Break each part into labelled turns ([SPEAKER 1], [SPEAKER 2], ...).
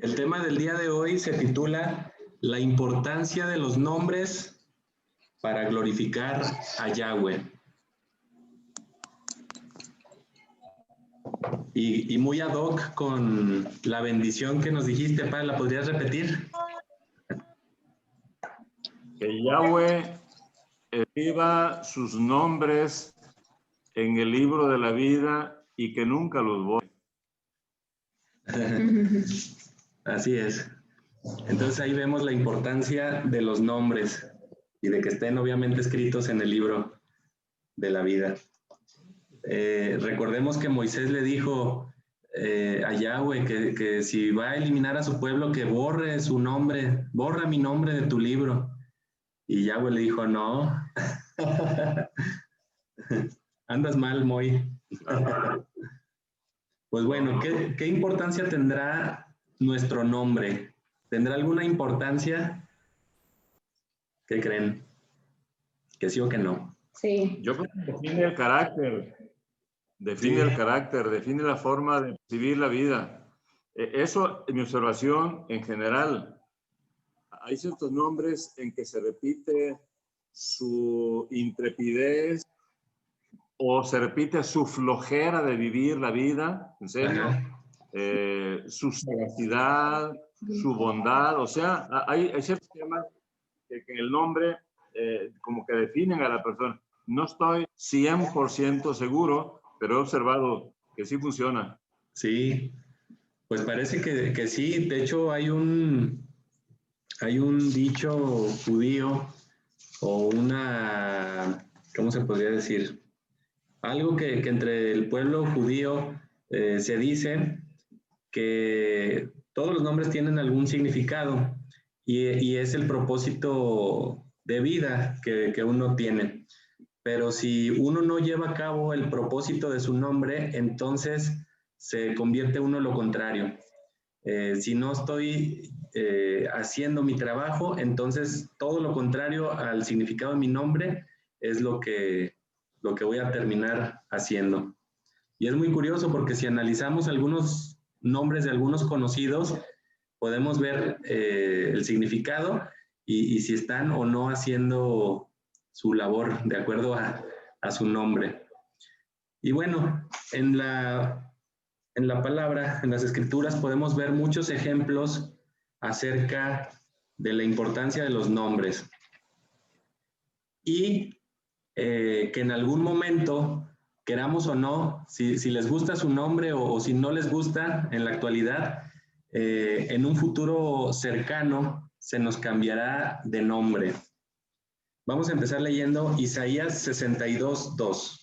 [SPEAKER 1] El tema del día de hoy se titula La importancia de los nombres para glorificar a Yahweh. Y muy ad hoc con la bendición que nos dijiste, Padre, ¿la podrías repetir?
[SPEAKER 2] Que Yahweh escriba sus nombres en el libro de la vida y que nunca los borre.
[SPEAKER 1] Así es. Entonces ahí vemos la importancia de los nombres y de que estén obviamente escritos en el libro de la vida. Recordemos que Moisés le dijo a Yahweh que si va a eliminar a su pueblo, que borre su nombre, borra mi nombre de tu libro. Y Yahweh le dijo, no, andas mal, Moy. Pues bueno, ¿qué importancia tendrá nuestro nombre? ¿Tendrá alguna importancia? ¿Qué creen? ¿Que sí o que no?
[SPEAKER 3] Sí.
[SPEAKER 2] Yo creo que define el carácter. Define el carácter, define la forma de vivir la vida. Eso, en mi observación, en general, hay ciertos nombres en que se repite su intrepidez o se repite su flojera de vivir la vida, en serio, su sagacidad, su bondad. O sea, hay ciertos temas que en el nombre como que definen a la persona. No estoy 100% seguro, pero he observado que sí funciona.
[SPEAKER 1] Sí, pues parece que sí. De hecho, hay un dicho judío o ¿cómo se podría decir? Algo que entre el pueblo judío se dice que todos los nombres tienen algún significado y es el propósito de vida que uno tiene. Pero si uno no lleva a cabo el propósito de su nombre, entonces se convierte uno en lo contrario. Si no estoy haciendo mi trabajo, entonces todo lo contrario al significado de mi nombre es lo que voy a terminar haciendo. Y es muy curioso porque si analizamos algunos nombres de algunos conocidos, podemos ver el significado y si están o no haciendo su labor de acuerdo a su nombre. Y bueno, en la palabra, en las escrituras, podemos ver muchos ejemplos acerca de la importancia de los nombres. Y que en algún momento, queramos o no, si les gusta su nombre o si no les gusta en la actualidad, en un futuro cercano se nos cambiará de nombre. Vamos a empezar leyendo Isaías 62:2.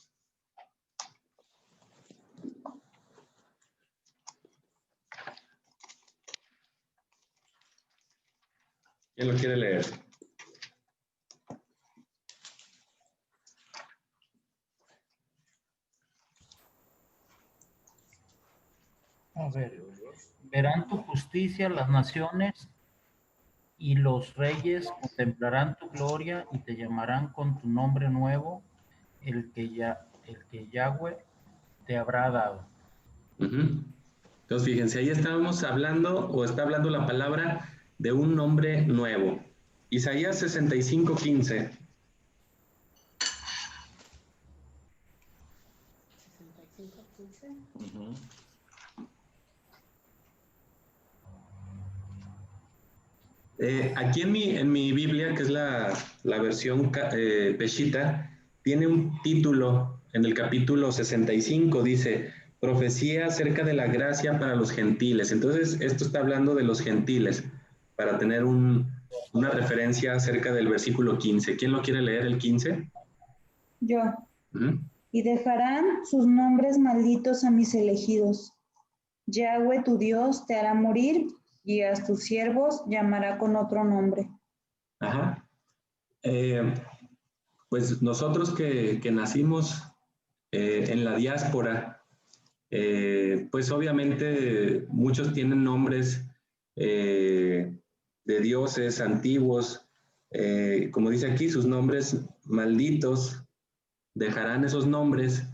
[SPEAKER 1] ¿Quién lo quiere leer?
[SPEAKER 4] A ver, verán tu justicia las naciones y los reyes contemplarán tu gloria y te llamarán con tu nombre nuevo, el que Yahweh te habrá dado.
[SPEAKER 1] Entonces, fíjense, ahí estábamos hablando, o está hablando la palabra de un nombre nuevo. Isaías 65:15. Aquí en mi Biblia, que es la versión Peshitta, tiene un título en el capítulo 65, dice, profecía acerca de la gracia para los gentiles. Entonces, esto está hablando de los gentiles, para tener una referencia acerca del versículo 15. ¿Quién lo quiere leer, el 15?
[SPEAKER 3] Yo. Y dejarán sus nombres malditos a mis elegidos. Yahweh tu Dios te hará morir y a tus siervos llamará con otro nombre.
[SPEAKER 1] Ajá. Pues nosotros que nacimos en la diáspora, pues obviamente muchos tienen nombres de dioses antiguos, como dice aquí, sus nombres malditos, dejarán esos nombres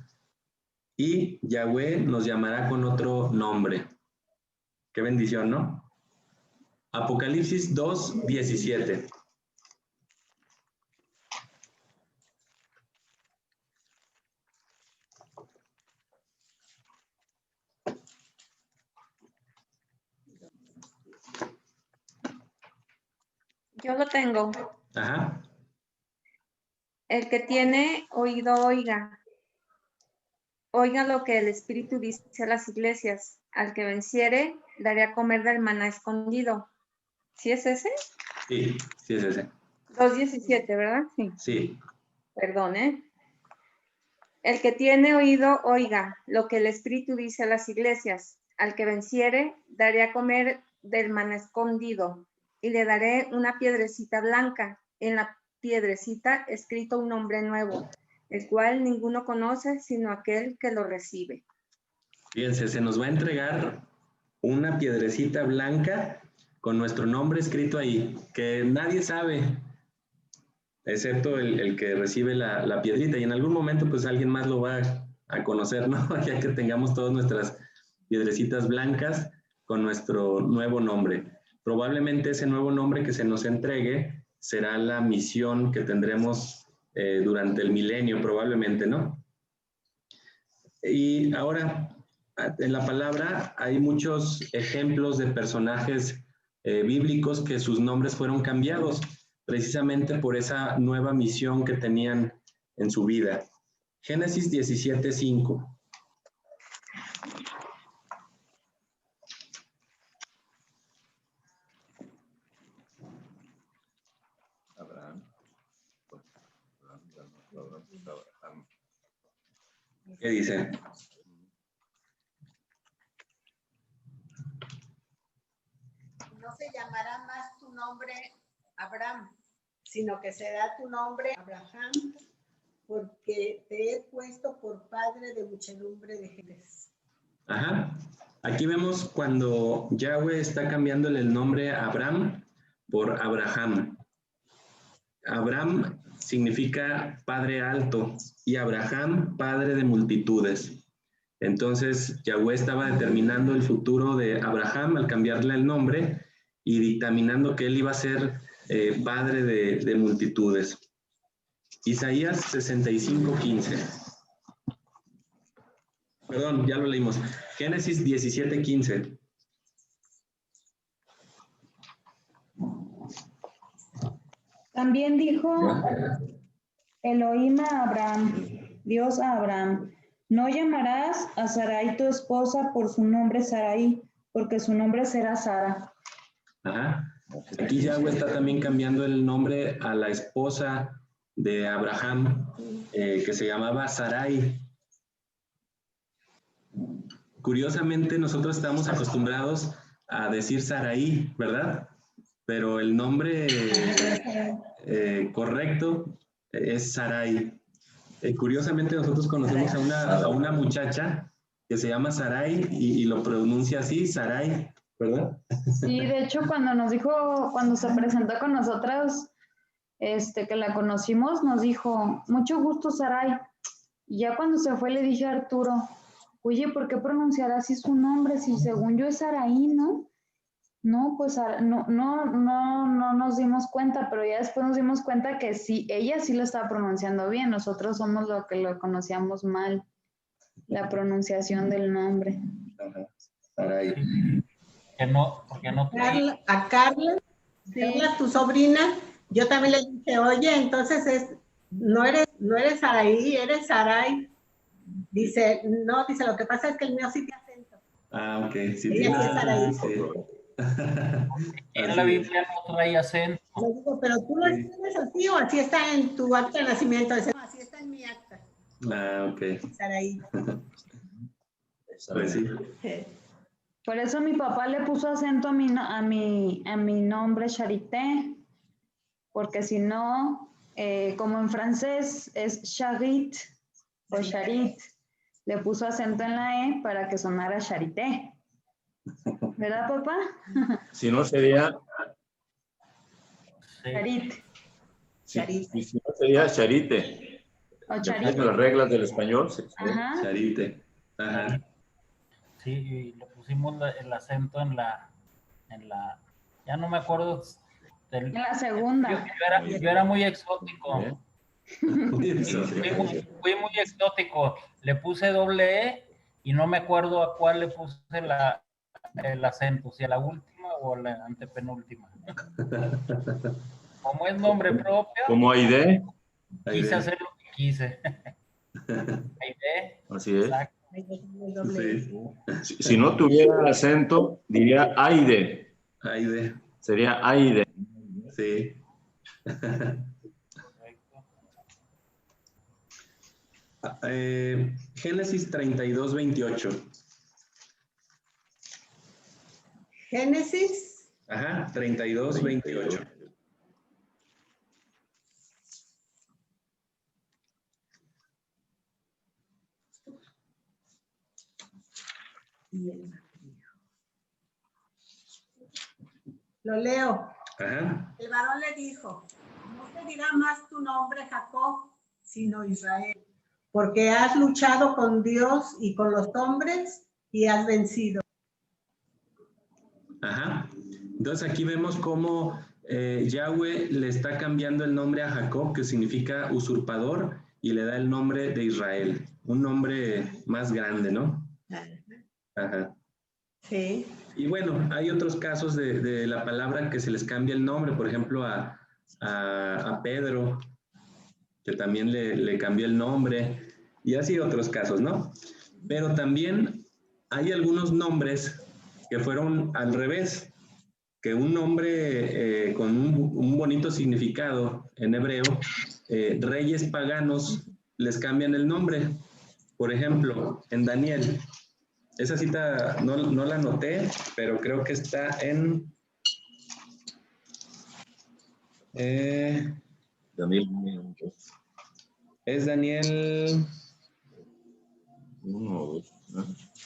[SPEAKER 1] y Yahweh nos llamará con otro nombre. Qué bendición, ¿no? Apocalipsis 2:17.
[SPEAKER 5] Yo lo tengo.
[SPEAKER 1] Ajá.
[SPEAKER 5] El que tiene oído, oiga. Oiga lo que el Espíritu dice a las iglesias. Al que venciere, daré a comer del maná escondido. ¿Sí es ese?
[SPEAKER 1] Sí, sí es ese.
[SPEAKER 5] 2:17, ¿verdad? Sí.
[SPEAKER 1] Sí.
[SPEAKER 5] Perdón, ¿eh? El que tiene oído, oiga lo que el Espíritu dice a las iglesias. Al que venciere, daré a comer del maná escondido. Y le daré una piedrecita blanca. En la piedrecita escrito un nombre nuevo, el cual ninguno conoce sino aquel que lo recibe.
[SPEAKER 1] Fíjense, se nos va a entregar una piedrecita blanca con nuestro nombre escrito ahí, que nadie sabe, excepto el que recibe la piedrita. Y en algún momento, pues alguien más lo va a conocer, ¿no? Ya que tengamos todas nuestras piedrecitas blancas con nuestro nuevo nombre. Probablemente ese nuevo nombre que se nos entregue será la misión que tendremos durante el milenio, probablemente, ¿no? Y ahora, en la palabra hay muchos ejemplos de personajes bíblicos que sus nombres fueron cambiados precisamente por esa nueva misión que tenían en su vida. Génesis 17:5. ¿Qué dice?
[SPEAKER 6] No se llamará más tu nombre Abraham, sino que será tu nombre Abraham, porque te he puesto por padre de muchedumbre de gentes.
[SPEAKER 1] Ajá. Aquí vemos cuando Yahweh está cambiándole el nombre a Abraham por Abraham. Abraham significa padre alto y Abraham padre de multitudes. Entonces Yahweh estaba determinando el futuro de Abraham al cambiarle el nombre y dictaminando que él iba a ser padre de multitudes. Isaías 65:15. Perdón, ya lo leímos. Génesis 17:15.
[SPEAKER 3] También dijo Elohim a Abraham, Dios a Abraham, no llamarás a Sarai tu esposa por su nombre Sarai, porque su nombre será Sara.
[SPEAKER 1] Ajá. Aquí Yahweh está también cambiando el nombre a la esposa de Abraham, que se llamaba Sarai. Curiosamente, nosotros estamos acostumbrados a decir Sarai, ¿verdad? Pero el nombre correcto es Sarai. Curiosamente, nosotros conocemos a una muchacha que se llama Sarai y lo pronuncia así, Sarai, ¿verdad?
[SPEAKER 3] Sí, de hecho, cuando nos dijo, cuando se presentó con nosotras, que la conocimos, nos dijo, mucho gusto, Sarai. Y ya cuando se fue le dije a Arturo, oye, ¿por qué pronunciar así su nombre? Si según yo es Sarai, ¿no? No, pues no nos dimos cuenta, pero ya después nos dimos cuenta que sí, ella sí lo estaba pronunciando bien, nosotros somos los que lo conocíamos mal, la pronunciación del nombre.
[SPEAKER 1] Sarai.
[SPEAKER 4] Porque no
[SPEAKER 6] A Carla,
[SPEAKER 3] Sí.
[SPEAKER 6] Carla, tu sobrina, yo también le dije, oye, entonces no eres Sarai, eres Sarai. Dice, no, dice, lo que pasa es que el mío sí tiene acento.
[SPEAKER 1] Ah, ok. Sí,
[SPEAKER 6] Ella sí es Sarai.
[SPEAKER 4] en la Biblia no trae acento.
[SPEAKER 6] Le digo, pero tú lo escribes así o así está en tu acta de nacimiento. Dice, no, así está en mi acta.
[SPEAKER 1] Ah, ok.
[SPEAKER 6] Sarai.
[SPEAKER 1] Pues sí.
[SPEAKER 3] Por eso mi papá le puso acento a mi nombre Charité, porque si no, como en francés es Charit o Charit, le puso acento en la E para que sonara Charité. ¿Verdad, papá?
[SPEAKER 2] Si no sería,
[SPEAKER 4] Sí.
[SPEAKER 3] Charit
[SPEAKER 2] si no sería Charite.
[SPEAKER 3] o
[SPEAKER 2] De
[SPEAKER 3] Charite.
[SPEAKER 2] acuerdo a las reglas del español.
[SPEAKER 3] Ajá.
[SPEAKER 1] Charite. Ajá.
[SPEAKER 4] Sí, y le pusimos el acento en Ya no me acuerdo.
[SPEAKER 3] En la segunda.
[SPEAKER 4] Yo era muy exótico. Fui muy exótico. Le puse doble E y no me acuerdo a cuál le puse el acento, si a la última o a la antepenúltima. Como es nombre propio,
[SPEAKER 2] ¿Como Aide?
[SPEAKER 4] quise hacer lo que quise. Aide.
[SPEAKER 2] Así es.
[SPEAKER 4] Exacto.
[SPEAKER 1] Sí.
[SPEAKER 2] Si no tuviera acento, diría Aide.
[SPEAKER 1] Aide.
[SPEAKER 2] Sería Aide.
[SPEAKER 1] Sí. Génesis 32, 28.
[SPEAKER 6] Génesis.
[SPEAKER 1] Ajá, 32, 28.
[SPEAKER 6] Lo leo.
[SPEAKER 1] Ajá.
[SPEAKER 6] El varón le dijo, no te dirá más tu nombre Jacob, sino Israel, porque has luchado con Dios y con los hombres y has vencido.
[SPEAKER 1] Ajá. Entonces aquí vemos cómo Yahweh le está cambiando el nombre a Jacob, que significa usurpador, y le da el nombre de Israel, un nombre más grande, ¿no? Ajá.
[SPEAKER 6] Sí.
[SPEAKER 1] Y bueno, hay otros casos de la palabra que se les cambia el nombre, por ejemplo, a Pedro, que también le cambió el nombre, y así otros casos, ¿no? Pero también hay algunos nombres que fueron al revés, que un nombre con un bonito significado en hebreo, reyes paganos les cambian el nombre. Por ejemplo, en Daniel, esa cita no la anoté, pero creo que está en...
[SPEAKER 2] Daniel.
[SPEAKER 1] Es Daniel
[SPEAKER 2] 1,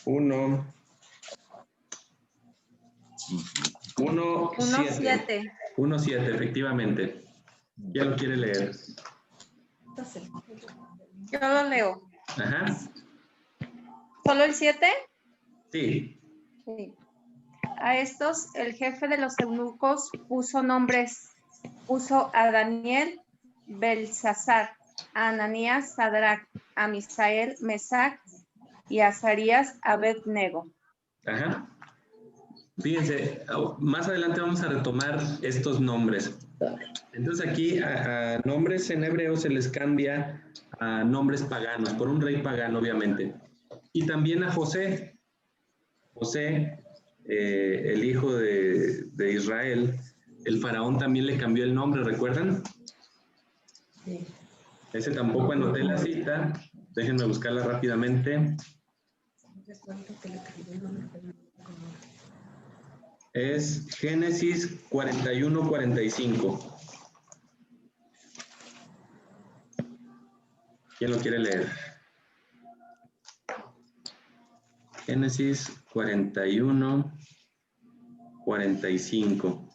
[SPEAKER 5] 1:7.
[SPEAKER 1] 1:7, efectivamente. ¿Quién lo quiere leer?
[SPEAKER 5] Yo lo leo.
[SPEAKER 1] Ajá.
[SPEAKER 5] ¿Solo el 7?
[SPEAKER 1] Sí.
[SPEAKER 5] Sí. A estos el jefe de los eunucos puso a Daniel, Belsasar, a Ananías, Sadrach, a Misael, Mesac y a Azarías, Abed-nego.
[SPEAKER 1] Ajá. Fíjense, más adelante vamos a retomar estos nombres. Entonces aquí a nombres en hebreo se les cambia a nombres paganos, por un rey pagano, obviamente. Y también a José. José, el hijo de Israel, el faraón también le cambió el nombre, ¿recuerdan?
[SPEAKER 6] Sí.
[SPEAKER 1] Ese tampoco anoté la cita. Déjenme buscarla rápidamente. Es Génesis 41-45. ¿Quién lo quiere leer? Génesis 41-45.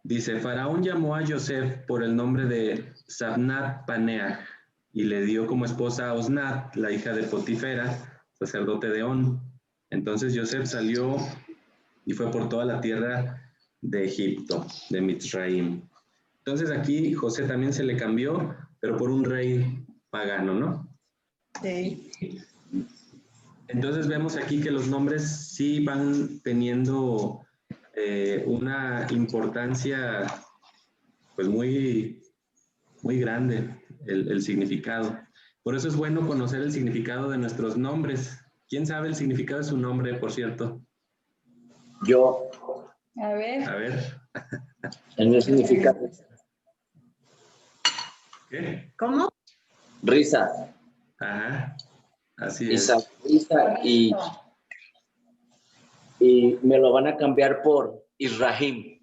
[SPEAKER 1] Dice, Faraón llamó a Yosef por el nombre de Sabnat Paneah y le dio como esposa a Osnat, la hija de Potifera, sacerdote de On. Entonces Yosef salió y fue por toda la tierra de Egipto, de Mitzraim. Entonces aquí José también se le cambió, pero por un rey pagano, ¿no?
[SPEAKER 6] Sí.
[SPEAKER 1] Entonces vemos aquí que los nombres sí van teniendo una importancia pues muy, muy grande, el significado. Por eso es bueno conocer el significado de nuestros nombres. ¿Quién sabe el significado de su nombre, por cierto?
[SPEAKER 7] Yo.
[SPEAKER 3] A ver.
[SPEAKER 1] A ver.
[SPEAKER 7] ¿El significado?
[SPEAKER 1] ¿Qué?
[SPEAKER 6] ¿Cómo?
[SPEAKER 7] Risa.
[SPEAKER 1] Ajá, así
[SPEAKER 7] Isa,
[SPEAKER 1] es.
[SPEAKER 7] risa y me lo van a cambiar por Israhim.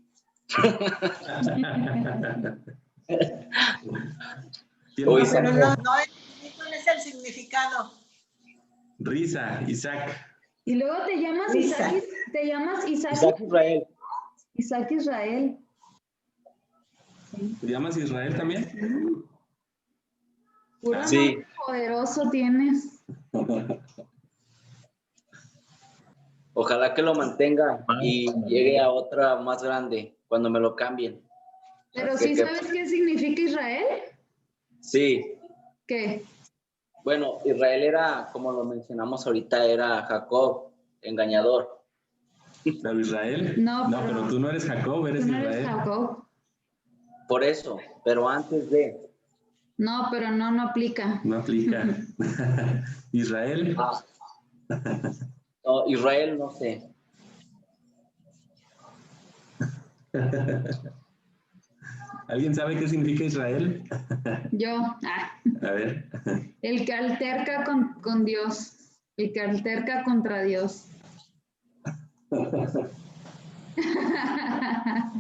[SPEAKER 6] No, pero no, ¿cuál es el significado?
[SPEAKER 1] Risa, Isaac.
[SPEAKER 3] Y luego te llamas Isaac. Te llamas Isaac.
[SPEAKER 7] Isaac Israel.
[SPEAKER 3] Isaac Israel.
[SPEAKER 1] ¿Te llamas Israel también?
[SPEAKER 3] Puro
[SPEAKER 7] Sí.
[SPEAKER 3] nombre poderoso tienes.
[SPEAKER 7] Ojalá que lo mantenga y llegue a otra más grande cuando me lo cambien.
[SPEAKER 3] Pero
[SPEAKER 7] Así
[SPEAKER 3] sí
[SPEAKER 7] que-
[SPEAKER 3] sabes qué significa Israel.
[SPEAKER 7] Sí.
[SPEAKER 3] ¿Qué?
[SPEAKER 7] Bueno, Israel era, como lo mencionamos ahorita, era Jacob, engañador.
[SPEAKER 1] ¿Pero Israel?
[SPEAKER 3] No,
[SPEAKER 1] No, pero tú no eres Jacob, eres
[SPEAKER 3] Tú no eres
[SPEAKER 1] Israel.
[SPEAKER 3] Jacob.
[SPEAKER 7] Por eso, pero antes de...
[SPEAKER 3] No, pero no aplica.
[SPEAKER 1] No aplica. Israel.
[SPEAKER 7] Ah. No, Israel, no sé.
[SPEAKER 1] ¿Alguien sabe qué significa Israel?
[SPEAKER 3] Yo.
[SPEAKER 1] A ver.
[SPEAKER 3] El que alterca con Dios. El que alterca contra Dios.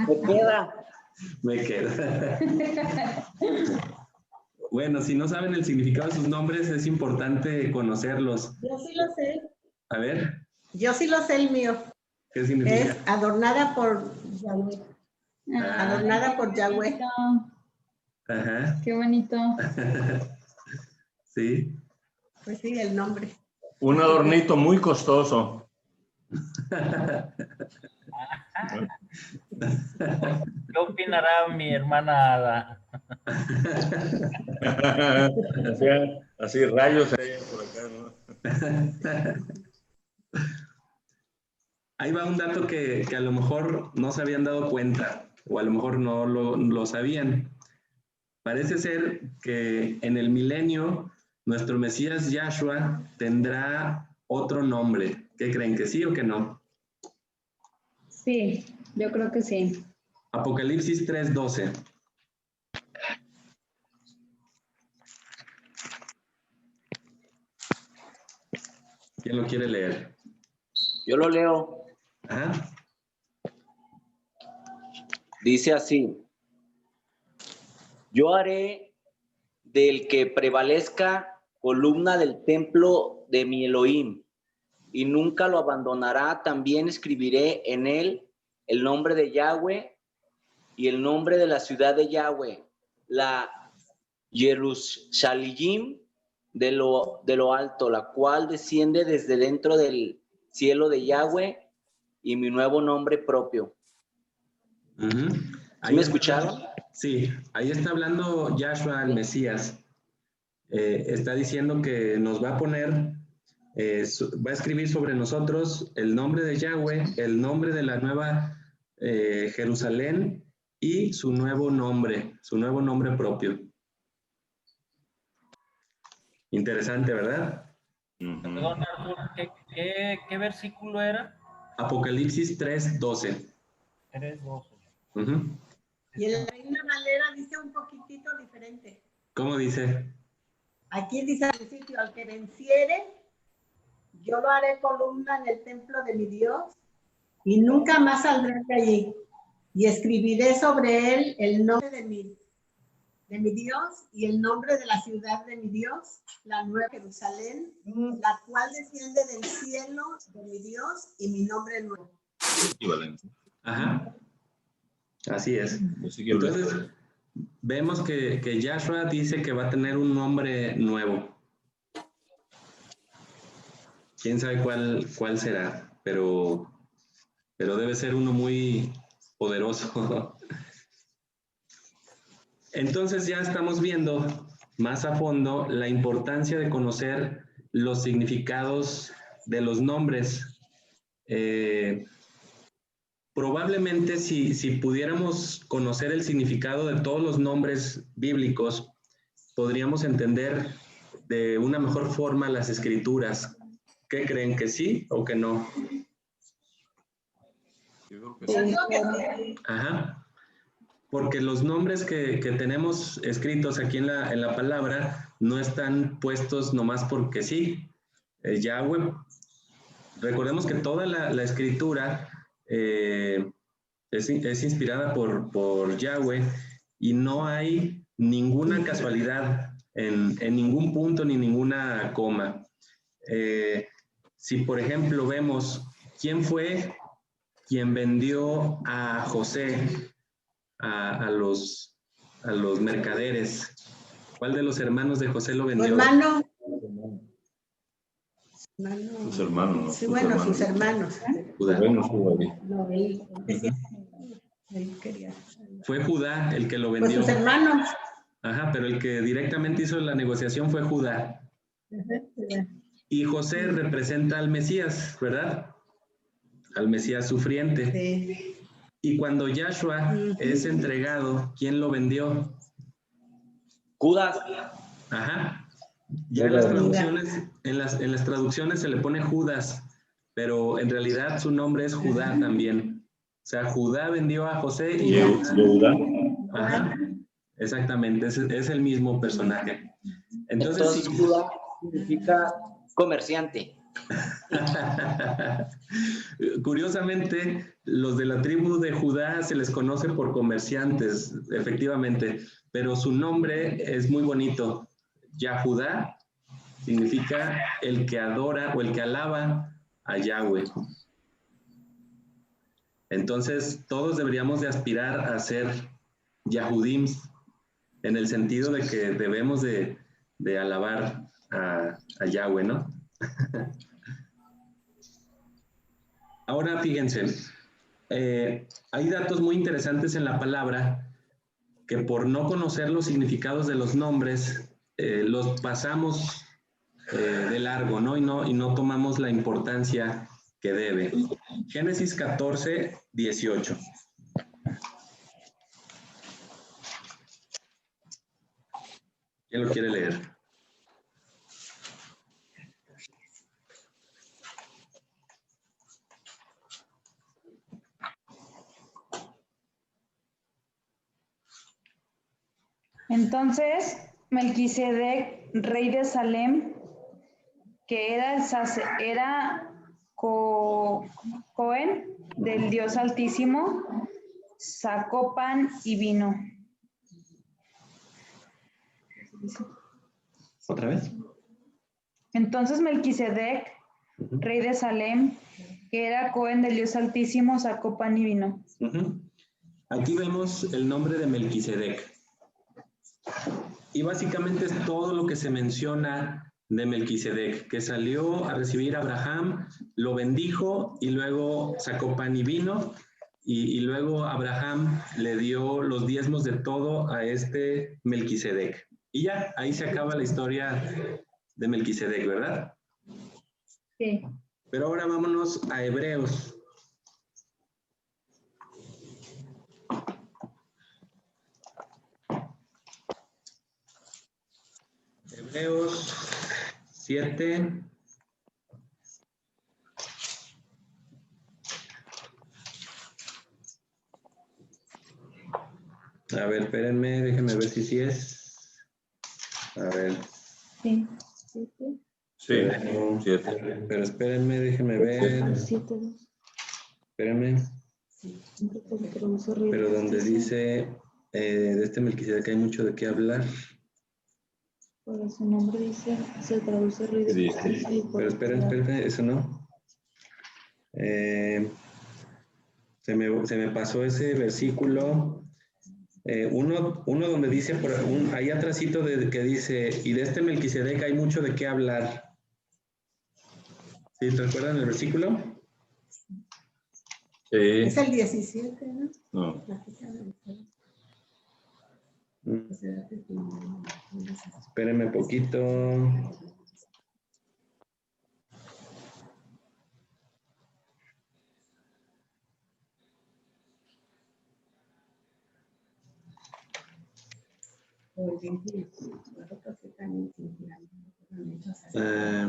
[SPEAKER 7] Me queda.
[SPEAKER 1] Me queda. Bueno, si no saben el significado de sus nombres, es importante conocerlos.
[SPEAKER 6] Yo sí lo sé.
[SPEAKER 1] A ver,
[SPEAKER 6] Yo sí lo sé el mío.
[SPEAKER 1] ¿qué significa?
[SPEAKER 6] Es adornada por Yahweh. Adornada por Yahweh.
[SPEAKER 1] Ajá.
[SPEAKER 3] Qué bonito.
[SPEAKER 1] Sí.
[SPEAKER 6] Pues sí, el nombre.
[SPEAKER 2] Un adornito muy costoso.
[SPEAKER 4] ¿Qué opinará mi hermana Ada?
[SPEAKER 2] Así rayos ahí por acá, ¿no?
[SPEAKER 1] Ahí va un dato que a lo mejor no se habían dado cuenta o a lo mejor no lo sabían. Parece ser que en el milenio nuestro Mesías Yahshua tendrá otro nombre. ¿Qué creen? ¿Que sí o que no?
[SPEAKER 3] Sí, yo creo que sí.
[SPEAKER 1] Apocalipsis 3:12. ¿Quién lo quiere leer?
[SPEAKER 7] Yo lo leo.
[SPEAKER 1] Ajá.
[SPEAKER 7] Dice así. Yo haré del que prevalezca columna del templo de mi Elohim, y nunca lo abandonará. También escribiré en él el nombre de Yahweh y el nombre de la ciudad de Yahweh, la Jerusalem de lo alto, la cual desciende desde dentro del cielo de Yahweh, y mi nuevo nombre propio.
[SPEAKER 1] Uh-huh.
[SPEAKER 7] ¿Sí me escucharon?
[SPEAKER 1] Sí, ahí está hablando Yahshua, el Mesías. Está diciendo que nos va a poner, va a escribir sobre nosotros el nombre de Yahweh, el nombre de la nueva Jerusalén y su nuevo nombre propio. Interesante, ¿verdad?
[SPEAKER 4] Perdón, Arthur, ¿qué versículo era?
[SPEAKER 1] Apocalipsis 3:12.
[SPEAKER 4] 3:12.
[SPEAKER 1] Uh-huh.
[SPEAKER 6] Y en la Reina Valera dice un poquitito diferente.
[SPEAKER 1] ¿Cómo dice?
[SPEAKER 6] Aquí dice al principio, al que venciere, yo lo haré columna en el templo de mi Dios y nunca más saldré de allí. Y escribiré sobre él el nombre de mi Dios y el nombre de la ciudad de mi Dios, la nueva Jerusalén, la cual desciende del cielo de mi Dios y mi nombre nuevo.
[SPEAKER 1] Ajá. Así es. Entonces, vemos que Yahshua dice que va a tener un nombre nuevo. Quién sabe cuál será, pero debe ser uno muy poderoso. Entonces ya estamos viendo más a fondo la importancia de conocer los significados de los nombres. Probablemente si pudiéramos conocer el significado de todos los nombres bíblicos, podríamos entender de una mejor forma las escrituras. ¿Qué creen, que sí o que no?
[SPEAKER 2] Yo creo que
[SPEAKER 6] Yo
[SPEAKER 2] sí.
[SPEAKER 6] digo que sí.
[SPEAKER 1] Ajá. Porque los nombres que tenemos escritos aquí en la palabra no están puestos nomás porque sí. Yahweh, recordemos que toda la escritura es inspirada por Yahweh y no hay ninguna casualidad en ningún punto ni ninguna coma. Si por ejemplo vemos quién fue quien vendió a José a los mercaderes, ¿cuál de los hermanos de José lo
[SPEAKER 6] Tu
[SPEAKER 1] vendió?
[SPEAKER 6] hermano,
[SPEAKER 2] Sus hermanos, ¿no?
[SPEAKER 6] Sí, bueno, sus hermanos.
[SPEAKER 1] Judá.
[SPEAKER 2] Bueno, estuvo ahí.
[SPEAKER 6] No, él decía, él quería.
[SPEAKER 1] Fue Judá el que lo
[SPEAKER 6] Pues
[SPEAKER 1] vendió.
[SPEAKER 6] sus hermanos.
[SPEAKER 1] Ajá, pero el que directamente hizo la negociación fue Judá. Y José representa al Mesías, ¿verdad? Al Mesías sufriente.
[SPEAKER 6] Sí.
[SPEAKER 1] Y cuando Yahshua es entregado, ¿quién lo vendió?
[SPEAKER 7] Judas.
[SPEAKER 1] Ajá. Ya en las traducciones, en las traducciones se le pone Judas, pero en realidad su nombre es Judá también. O sea, Judá vendió a José y
[SPEAKER 2] Yehuda.
[SPEAKER 1] Ajá, exactamente, es el mismo personaje. Entonces sí.
[SPEAKER 7] Judá significa comerciante.
[SPEAKER 1] Curiosamente, los de la tribu de Judá se les conoce por comerciantes, efectivamente, pero su nombre es muy bonito. Yahudá significa el que adora o el que alaba a Yahweh. Entonces, todos deberíamos de aspirar a ser Yahudim, en el sentido de que debemos de alabar a Yahweh, ¿no? Ahora, fíjense, hay datos muy interesantes en la palabra que por no conocer los significados de los nombres, los pasamos de largo, ¿no? Y no tomamos la importancia que debe. Génesis 14, 18. ¿Quién lo quiere leer?
[SPEAKER 3] Entonces, Melquisedec, rey de Salem, que era Cohen del Dios Altísimo, sacó pan y vino.
[SPEAKER 1] ¿Otra vez?
[SPEAKER 3] Entonces Melquisedec, rey de Salem, que era Cohen del Dios Altísimo, sacó pan y vino.
[SPEAKER 1] Aquí vemos el nombre de Melquisedec. Y básicamente es todo lo que se menciona de Melquisedec, que salió a recibir a Abraham, lo bendijo y luego sacó pan y vino, y luego Abraham le dio los diezmos de todo a este Melquisedec. Y ya, ahí se acaba la historia de Melquisedec, ¿verdad?
[SPEAKER 3] Sí.
[SPEAKER 1] Pero ahora vámonos a Hebreos. Hebreos 7. A ver, espérenme, déjenme ver si sí es. A ver.
[SPEAKER 3] Sí.
[SPEAKER 2] Sí,
[SPEAKER 1] Pero,
[SPEAKER 2] 7.
[SPEAKER 1] pero espérenme, déjenme ver. Espérenme. Pero donde dice de este Melquisedec hay mucho de qué hablar.
[SPEAKER 3] Por su nombre dice, se traduce rey de justicia.
[SPEAKER 1] Pero espérenme, eso no. Se me pasó ese versículo. Uno donde dice, ahí atrásito de que dice, y de este Melquisedec hay mucho de qué hablar. ¿Sí? ¿Te recuerdan el versículo?
[SPEAKER 2] Sí.
[SPEAKER 6] Es el 17, ¿no?
[SPEAKER 2] No.
[SPEAKER 1] Espérenme poquito.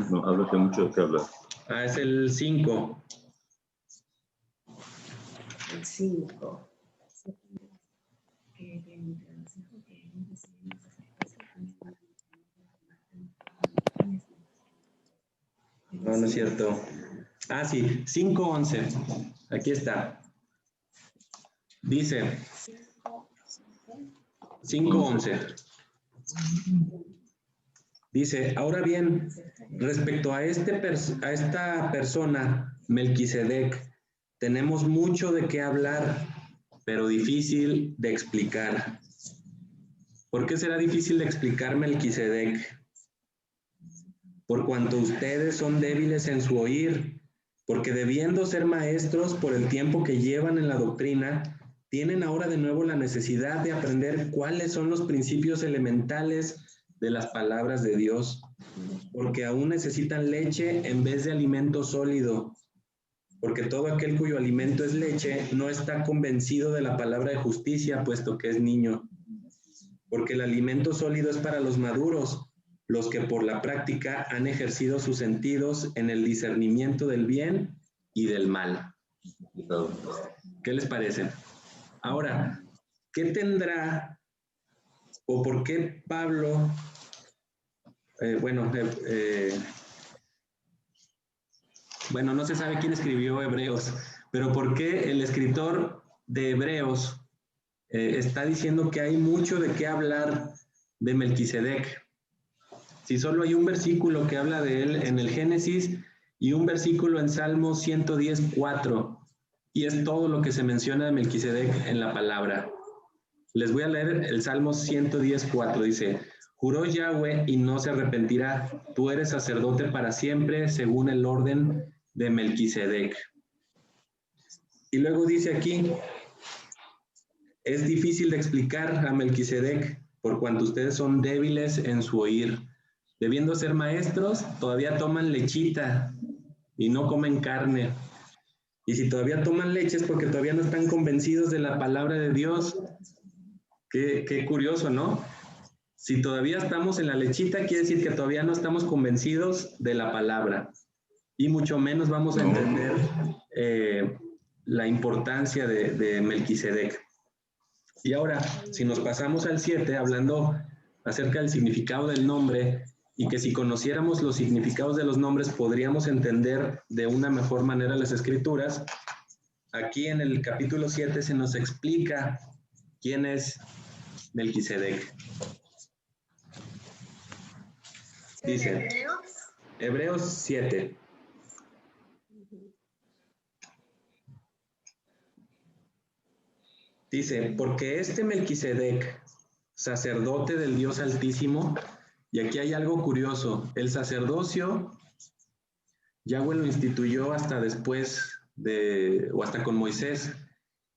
[SPEAKER 2] No, habla que mucho de qué hablar.
[SPEAKER 1] Es el 5.
[SPEAKER 6] El 5.
[SPEAKER 1] No, no es cierto. Sí, 5:11. Aquí está. Dice 5:11. Dice, ahora bien, respecto a esta persona, Melquisedec, tenemos mucho de qué hablar, pero difícil de explicar. ¿Por qué será difícil de explicar Melquisedec? por cuanto ustedes son débiles en su oír, porque debiendo ser maestros por el tiempo que llevan en la doctrina, tienen ahora de nuevo la necesidad de aprender cuáles son los principios elementales de las palabras de Dios, porque aún necesitan leche en vez de alimento sólido, porque todo aquel cuyo alimento es leche no está convencido de la palabra de justicia, puesto que es niño, porque el alimento sólido es para los maduros, los que por la práctica han ejercido sus sentidos en el discernimiento del bien y del mal. ¿Qué les parece? Ahora, ¿qué tendrá o por qué Pablo, no se sabe quién escribió Hebreos, pero por qué el escritor de Hebreos está diciendo que hay mucho de qué hablar de Melquisedec? Si solo hay un versículo que habla de él en el Génesis y un versículo en Salmo 110:4, y es todo lo que se menciona de Melquisedec en la palabra. Les voy a leer el Salmo 110:4, dice: juró Yahweh y no se arrepentirá, tú eres sacerdote para siempre según el orden de Melquisedec. Y luego dice aquí: es difícil de explicar a Melquisedec por cuanto ustedes son débiles en su oír. Debiendo ser maestros, todavía toman lechita y no comen carne. Y si todavía toman leche es porque todavía no están convencidos de la palabra de Dios. Qué curioso, ¿no? Si todavía estamos en la lechita, quiere decir que todavía no estamos convencidos de la palabra. Y mucho menos vamos a entender la importancia de Melquisedec. Y ahora, si nos pasamos al 7, hablando acerca del significado del nombre, y que si conociéramos los significados de los nombres podríamos entender de una mejor manera las escrituras, aquí en el capítulo 7 se nos explica quién es Melquisedec. Dice, Hebreos 7. Dice, porque este Melquisedec, sacerdote del Dios Altísimo, y aquí hay algo curioso, el sacerdocio, Yahweh lo instituyó hasta después o hasta con Moisés,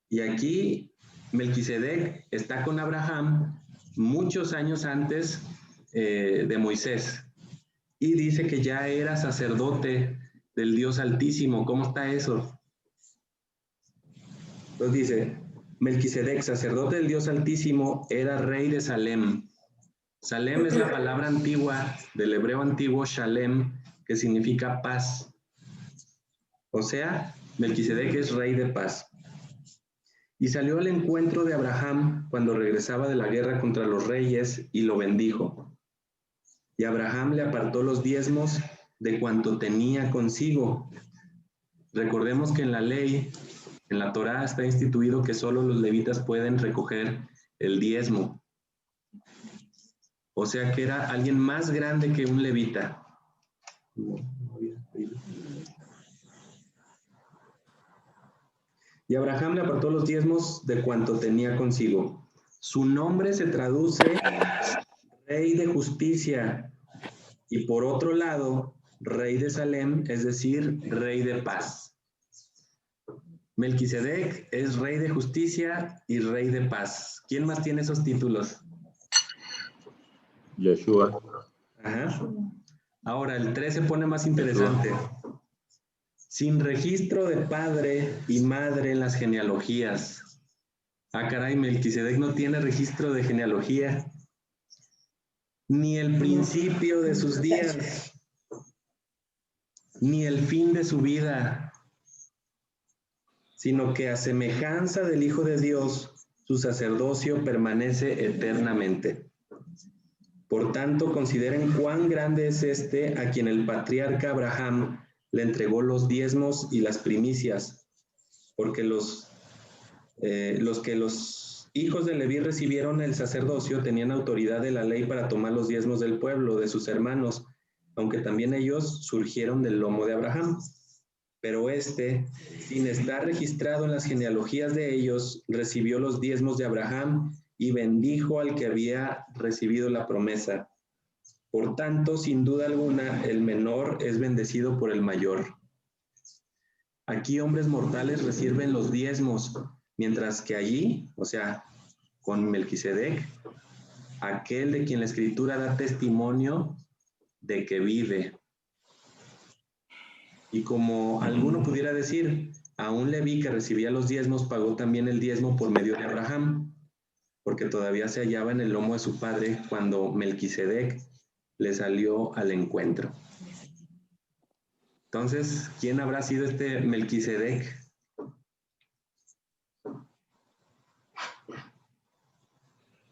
[SPEAKER 1] y aquí Melquisedec está con Abraham muchos años antes de Moisés, y dice que ya era sacerdote del Dios Altísimo. ¿Cómo está eso? Entonces dice, Melquisedec, sacerdote del Dios Altísimo, era rey de Salem. Salem es la palabra antigua del hebreo antiguo Shalem, que significa paz. O sea, Melquisedec es rey de paz. Y salió al encuentro de Abraham cuando regresaba de la guerra contra los reyes y lo bendijo. Y Abraham le apartó los diezmos de cuanto tenía consigo. Recordemos que en la ley, en la Torá, está instituido que solo los levitas pueden recoger el diezmo. O sea que era alguien más grande que un levita. Y Abraham le apartó los diezmos de cuanto tenía consigo. Su nombre se traduce Rey de Justicia. Y por otro lado, Rey de Salem, es decir, Rey de Paz. Melquisedec es Rey de Justicia y Rey de Paz. ¿Quién más tiene esos títulos?
[SPEAKER 2] Yeshua.
[SPEAKER 1] Ajá. Ahora, el 3 se pone más interesante. Sin registro de padre y madre en las genealogías. Ah, caray, Melquisedec no tiene registro de genealogía. Ni el principio de sus días. Ni el fin de su vida. Sino que a semejanza del Hijo de Dios, su sacerdocio permanece eternamente. Por tanto, consideren cuán grande es este a quien el patriarca Abraham le entregó los diezmos y las primicias, porque los que los hijos de Leví recibieron el sacerdocio tenían autoridad de la ley para tomar los diezmos del pueblo, de sus hermanos, aunque también ellos surgieron del lomo de Abraham. Pero este, sin estar registrado en las genealogías de ellos, recibió los diezmos de Abraham y bendijo al que había recibido la promesa. Por tanto, sin duda alguna, el menor es bendecido por el mayor. Aquí hombres mortales reciben los diezmos, mientras que allí, o sea, con Melquisedec, aquel de quien la Escritura da testimonio de que vive. Y como alguno pudiera decir, a un Leví que recibía los diezmos pagó también el diezmo por medio de Abraham, porque todavía se hallaba en el lomo de su padre cuando Melquisedec le salió al encuentro. Entonces, ¿quién habrá sido este Melquisedec?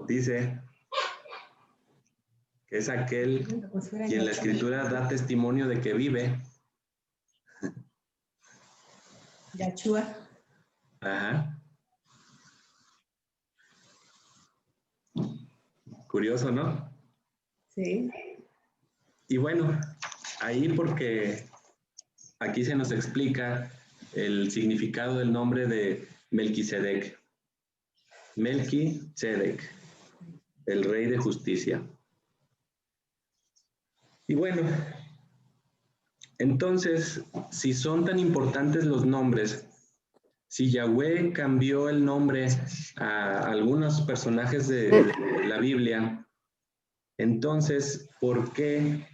[SPEAKER 1] Dice que es aquel quien la Escritura da testimonio de que vive.
[SPEAKER 6] Yahshua.
[SPEAKER 1] Ajá. Curioso, ¿no?
[SPEAKER 6] Sí.
[SPEAKER 1] Y bueno, ahí porque aquí se nos explica el significado del nombre de Melquisedec. Melquisedec, el rey de justicia. Y bueno, entonces, si son tan importantes los nombres, si Yahweh cambió el nombre a algunos personajes de la Biblia, entonces, ¿por qué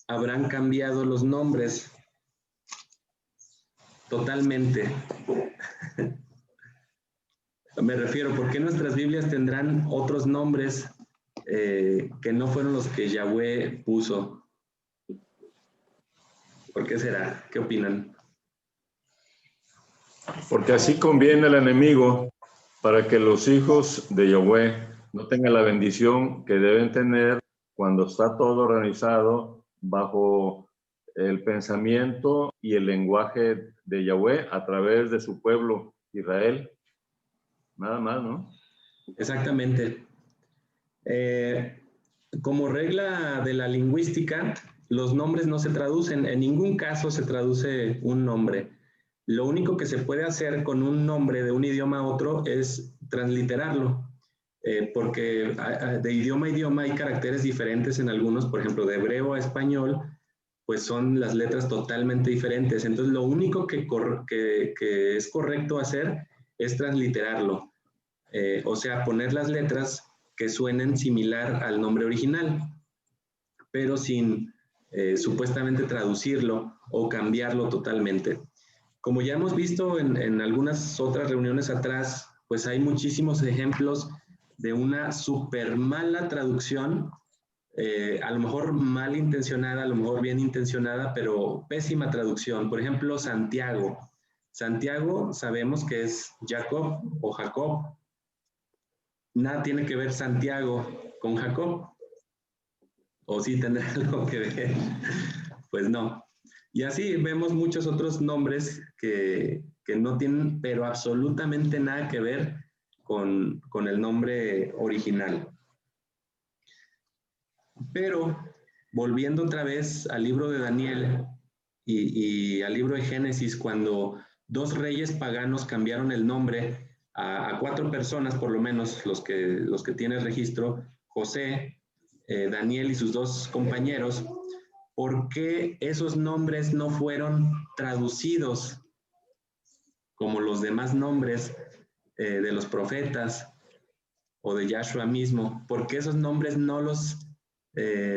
[SPEAKER 1] habrán cambiado los nombres totalmente? Me refiero, ¿por qué nuestras Biblias tendrán otros nombres que no fueron los que Yahweh puso? ¿Por qué será? ¿Qué opinan?
[SPEAKER 2] Porque así conviene al enemigo para que los hijos de Yahweh no tengan la bendición que deben tener cuando está todo organizado bajo el pensamiento y el lenguaje de Yahweh a través de su pueblo Israel. Nada más, ¿no?
[SPEAKER 1] Exactamente. Como regla de la lingüística, los nombres no se traducen, en ningún caso se traduce un nombre. Lo único que se puede hacer con un nombre de un idioma a otro es transliterarlo, porque de idioma a idioma hay caracteres diferentes en algunos, por ejemplo, de hebreo a español, pues son las letras totalmente diferentes. Entonces, lo único que es correcto hacer es transliterarlo, o sea, poner las letras que suenen similar al nombre original, pero sin supuestamente traducirlo o cambiarlo totalmente. Como ya hemos visto en algunas otras reuniones atrás, pues hay muchísimos ejemplos de una súper mala traducción, a lo mejor mal intencionada, a lo mejor bien intencionada, pero pésima traducción. Por ejemplo, Santiago. Santiago sabemos que es Jacob o Jacob. Nada tiene que ver Santiago con Jacob. ¿O sí tendrá algo que ver? Pues no. Y así vemos muchos otros nombres que no tienen, pero absolutamente nada que ver con el nombre original. Pero volviendo otra vez al libro de Daniel y al libro de Génesis, cuando dos reyes paganos cambiaron el nombre a 4 personas, por lo menos los que tienen registro, José, Daniel y sus 2 compañeros, ¿por qué esos nombres no fueron traducidos como los demás nombres de los profetas o de Yahshua mismo? ¿Por qué esos nombres no los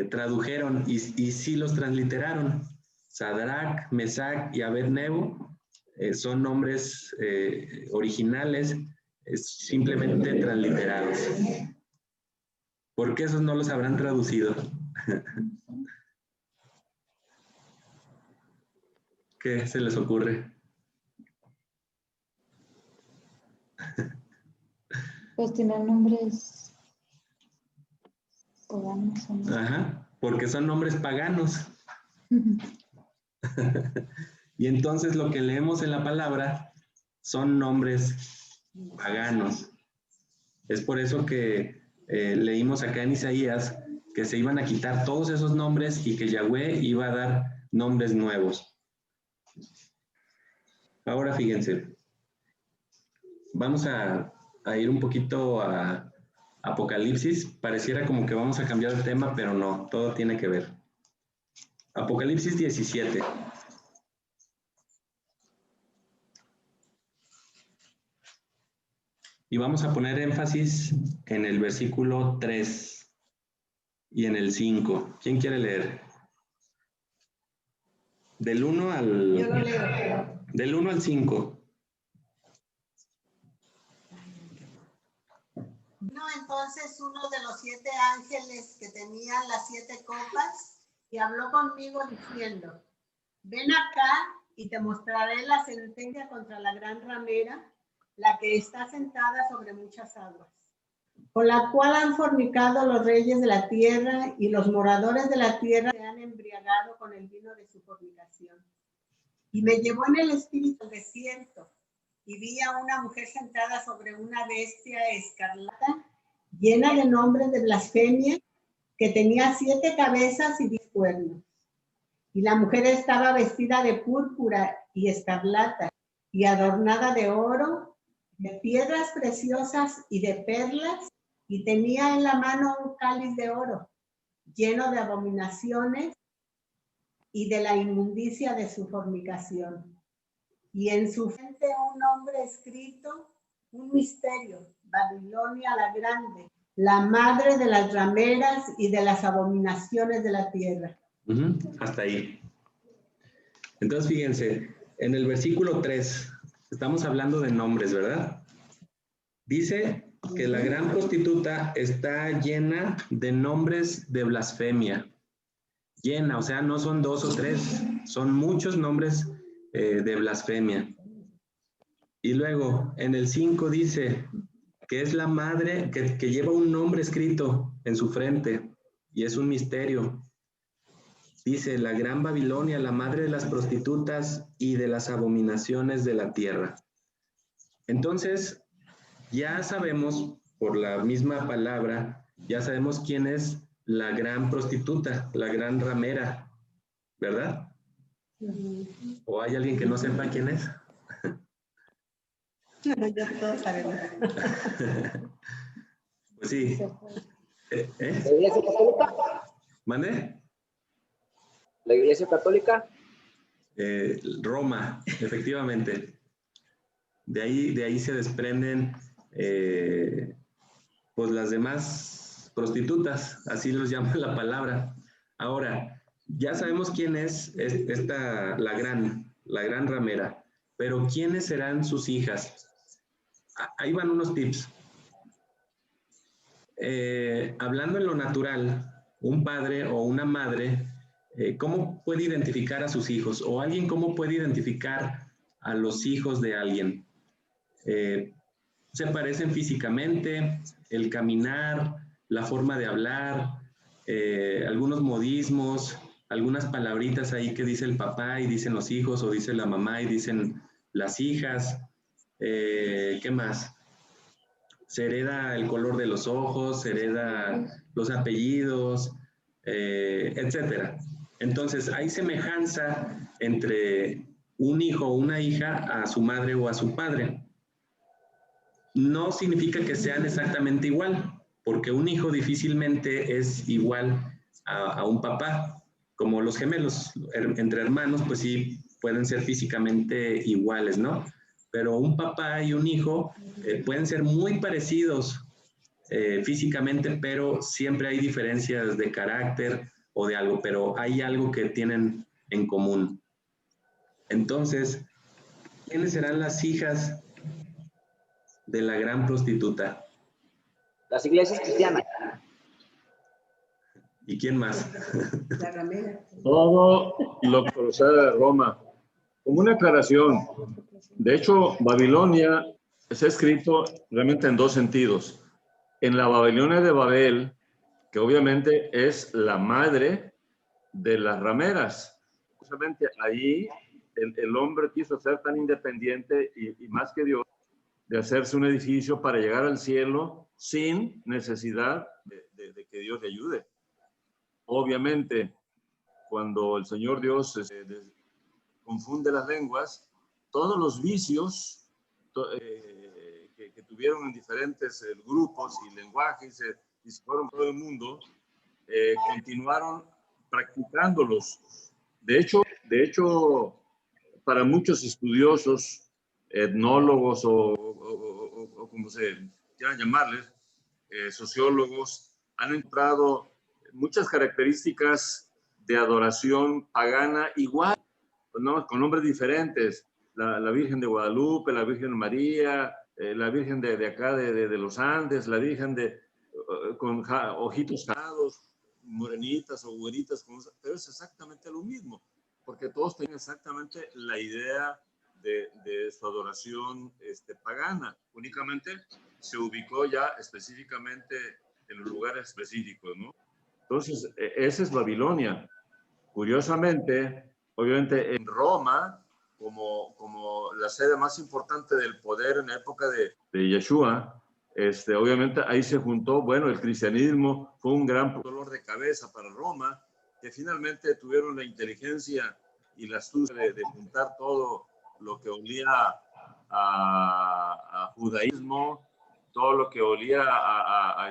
[SPEAKER 1] tradujeron y sí los transliteraron? Sadrach, Mesach y Abed-Nego son nombres originales, simplemente transliterados. ¿Por qué esos no los habrán traducido? ¿Qué se les ocurre?
[SPEAKER 3] Pues tienen nombres paganos.
[SPEAKER 1] Ajá, porque son nombres paganos. Y entonces lo que leemos en la palabra son nombres paganos. Es por eso que leímos acá en Isaías que se iban a quitar todos esos nombres y que Yahweh iba a dar nombres nuevos. Ahora fíjense, vamos a ir un poquito a Apocalipsis. Pareciera como que vamos a cambiar el tema, pero no, todo tiene que ver. Apocalipsis 17. Y vamos a poner énfasis en el versículo 3 y en el 5. ¿Quién quiere leer? Del 1 al...
[SPEAKER 6] Yo lo leo.
[SPEAKER 1] Del 1 al 5.
[SPEAKER 6] Vino entonces uno de los 7 ángeles que tenían las 7 copas y habló conmigo diciendo, ven acá y te mostraré la sentencia contra la gran ramera, la que está sentada sobre muchas aguas, con la cual han fornicado los reyes de la tierra y los moradores de la tierra se han embriagado con el vino de su fornicación. Y me llevó en el espíritu al desierto y vi a una mujer sentada sobre una bestia escarlata, llena de nombres de blasfemia, que tenía 7 cabezas y 10 cuernos. Y la mujer estaba vestida de púrpura y escarlata, y adornada de oro, de piedras preciosas y de perlas, y tenía en la mano un cáliz de oro, lleno de abominaciones y de la inmundicia de su fornicación. Y en su frente un nombre escrito, un misterio, Babilonia la Grande, la madre de las rameras y de las abominaciones de la tierra.
[SPEAKER 1] Hasta ahí. Entonces, fíjense, en el versículo 3, estamos hablando de nombres, ¿verdad? Dice que la gran prostituta está llena de nombres de blasfemia. Llena, o sea, no son 2 o 3, son muchos nombres de blasfemia. Y luego, en el 5 dice que es la madre que lleva un nombre escrito en su frente, y es un misterio. Dice, la gran Babilonia, la madre de las prostitutas y de las abominaciones de la tierra. Entonces, ya sabemos, por la misma palabra, ya sabemos quién es la gran prostituta, la gran ramera, ¿verdad? ¿O hay alguien que no sepa quién es?
[SPEAKER 6] Ya todos sabemos.
[SPEAKER 1] Pues sí.
[SPEAKER 7] ¿La Iglesia Católica?
[SPEAKER 1] ¿Mande?
[SPEAKER 7] ¿La Iglesia Católica?
[SPEAKER 1] Roma, efectivamente. De ahí se desprenden pues las demás prostitutas, así los llama la palabra. Ahora, ya sabemos quién es esta, la gran ramera, pero ¿quiénes serán sus hijas? Ahí van unos tips. Hablando en lo natural, un padre o una madre, ¿cómo puede identificar a sus hijos? O alguien, ¿cómo puede identificar a los hijos de alguien? Se parecen físicamente, el caminar, la forma de hablar, algunos modismos, algunas palabritas ahí que dice el papá y dicen los hijos, o dice la mamá y dicen las hijas. ¿Qué más? Se hereda el color de los ojos, se hereda los apellidos, etcétera. Entonces, hay semejanza entre un hijo o una hija a su madre o a su padre. No significa que sean exactamente igual, porque un hijo difícilmente es igual a un papá. Como los gemelos entre hermanos, pues sí pueden ser físicamente iguales, ¿no? Pero un papá y un hijo pueden ser muy parecidos físicamente, pero siempre hay diferencias de carácter o de algo, pero hay algo que tienen en común. Entonces, ¿quiénes serán las hijas de la gran prostituta?
[SPEAKER 7] Las iglesias cristianas.
[SPEAKER 1] ¿Y quién más?
[SPEAKER 6] La ramera.
[SPEAKER 2] Todo lo que procede de Roma. Como una aclaración, de hecho, Babilonia es escrito realmente en 2 sentidos. En la Babilonia de Babel, que obviamente es la madre de las rameras. Justamente ahí el hombre quiso ser tan independiente y más que Dios, de hacerse un edificio para llegar al cielo sin necesidad de que Dios le ayude. Obviamente, cuando el Señor Dios confunde las lenguas, todos los vicios que que tuvieron en diferentes grupos y lenguajes y se fueron por todo el mundo, continuaron practicándolos. De hecho, para muchos estudiosos, etnólogos o como se quieran llamarles, sociólogos, han encontrado muchas características de adoración pagana igual, ¿no? Con nombres diferentes. La Virgen de Guadalupe, la Virgen María, la Virgen de acá de los Andes, la Virgen con ojitos jalados, morenitas o güeritas, pero es exactamente lo mismo, porque todos tienen exactamente la idea de su adoración pagana. Únicamente se ubicó ya específicamente en los lugares específicos, ¿no? Entonces, esa es Babilonia. Curiosamente, obviamente en Roma, como la sede más importante del poder en la época de Yeshua, obviamente ahí se juntó, bueno, el cristianismo fue un gran dolor de cabeza para Roma, que finalmente tuvieron la inteligencia y la astucia de juntar todo lo que olía a judaísmo, todo lo que olía a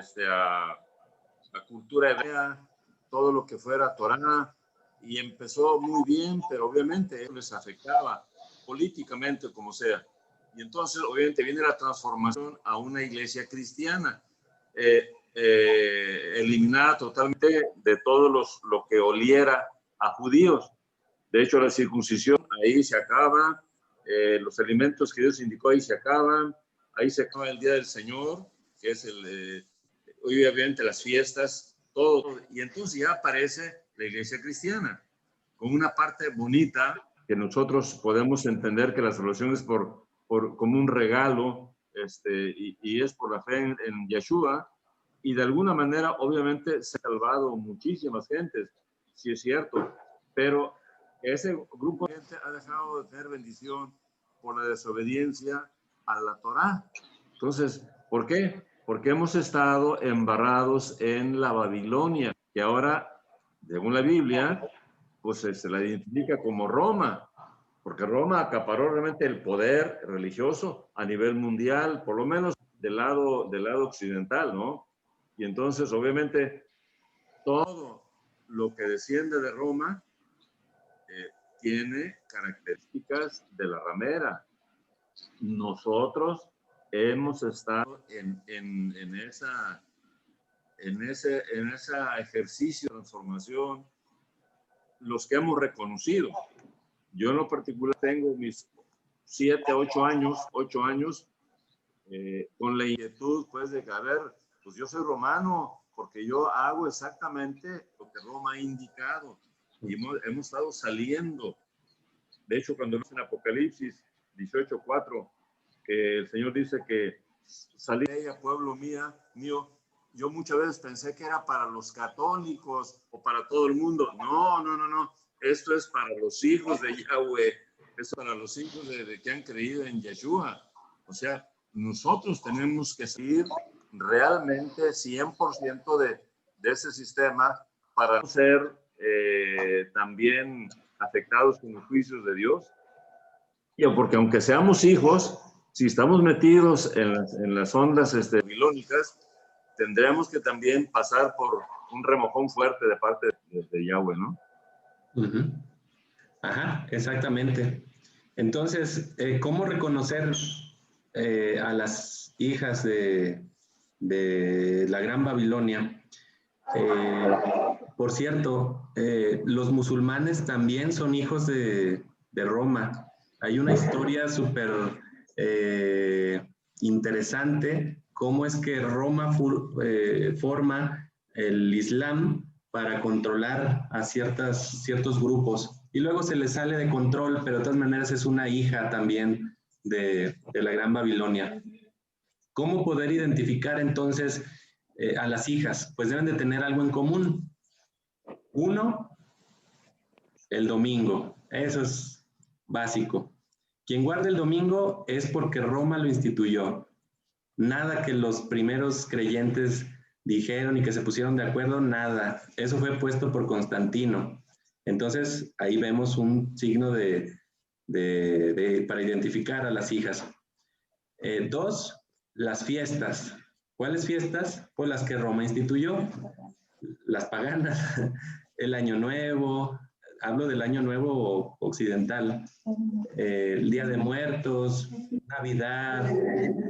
[SPEAKER 2] cultura hebrea, todo lo que fuera Torá, y empezó muy bien, pero obviamente les afectaba políticamente, como sea. Y entonces, obviamente, viene la transformación a una iglesia cristiana, eliminada totalmente de todo lo que oliera a judíos. De hecho, la circuncisión ahí se acaba, los alimentos que Dios indicó ahí se acaban, ahí se acaba el Día del Señor, que es obviamente las fiestas, todo. Y entonces ya aparece la iglesia cristiana, con una parte bonita que nosotros podemos entender que la salvación es como un regalo, y es por la fe en Yeshua, y de alguna manera obviamente se ha salvado muchísimas gentes, sí es cierto, pero ese grupo de gente ha dejado de tener bendición por la desobediencia a la Torá. Entonces, ¿por qué? Porque hemos estado embarrados en la Babilonia, que ahora, según la Biblia, pues se la identifica como Roma, porque Roma acaparó realmente el poder religioso a nivel mundial, por lo menos del lado occidental, ¿no? Y entonces, obviamente, todo lo que desciende de Roma tiene características de la ramera. Nosotros hemos estado en ese ejercicio de transformación, los que hemos reconocido. Yo en lo particular tengo mis 8 años, con la inquietud, pues, de que, a ver, pues yo soy romano, porque yo hago exactamente lo que Roma ha indicado. Y hemos estado saliendo. De hecho, cuando vemos en Apocalipsis 18:4, que el Señor dice que salí de ella, pueblo mío, yo muchas veces pensé que era para los católicos o para todo el mundo. No. Esto es para los hijos de Yahweh. Esto es para los hijos de que han creído en Yeshua. O sea, nosotros tenemos que seguir realmente 100% de ese sistema para no ser también afectados con los juicios de Dios. Y porque aunque seamos hijos, si estamos metidos en las ondas babilónicas, tendremos que también pasar por un remojón fuerte de parte de Yahweh, ¿no?
[SPEAKER 1] Uh-huh. Ajá, exactamente. Entonces, ¿cómo reconocer a las hijas de la Gran Babilonia? Por cierto, los musulmanes también son hijos de Roma. Hay una historia súper interesante, cómo es que Roma forma el Islam para controlar a ciertos grupos. Y luego se les sale de control, pero de todas maneras es una hija también de la Gran Babilonia. ¿Cómo poder identificar entonces a las hijas? Pues deben de tener algo en común. Uno, el domingo. Eso es básico. Quien guarda el domingo es porque Roma lo instituyó. Nada que los primeros creyentes dijeron y que se pusieron de acuerdo, nada. Eso fue puesto por Constantino. Entonces, ahí vemos un signo para identificar a las hijas. 2, las fiestas. ¿Cuáles fiestas? Pues las que Roma instituyó, las paganas, el Año Nuevo, hablo del Año Nuevo occidental, el Día de Muertos, Navidad,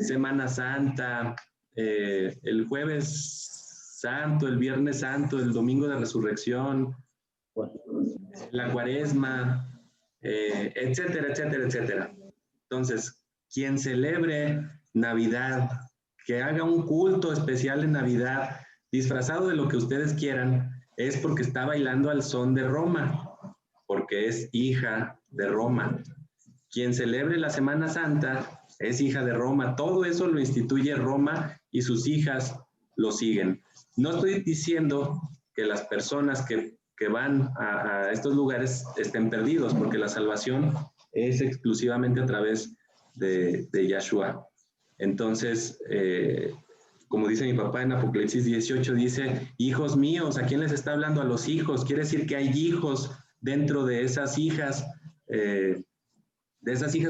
[SPEAKER 1] Semana Santa, el Jueves Santo, el Viernes Santo, el Domingo de Resurrección, la Cuaresma, etcétera, etcétera, etcétera. Entonces, quien celebre Navidad, que haga un culto especial en Navidad, disfrazado de lo que ustedes quieran, es porque está bailando al son de Roma, porque es hija de Roma. Quien celebre la Semana Santa es hija de Roma. Todo eso lo instituye Roma y sus hijas lo siguen. No estoy diciendo que las personas que van a estos lugares estén perdidos, porque la salvación es exclusivamente a través de Yahshua. Entonces, como dice mi papá en Apocalipsis 18, dice, hijos míos, ¿a quién les está hablando? A los hijos. Quiere decir que hay hijos dentro de esas hijas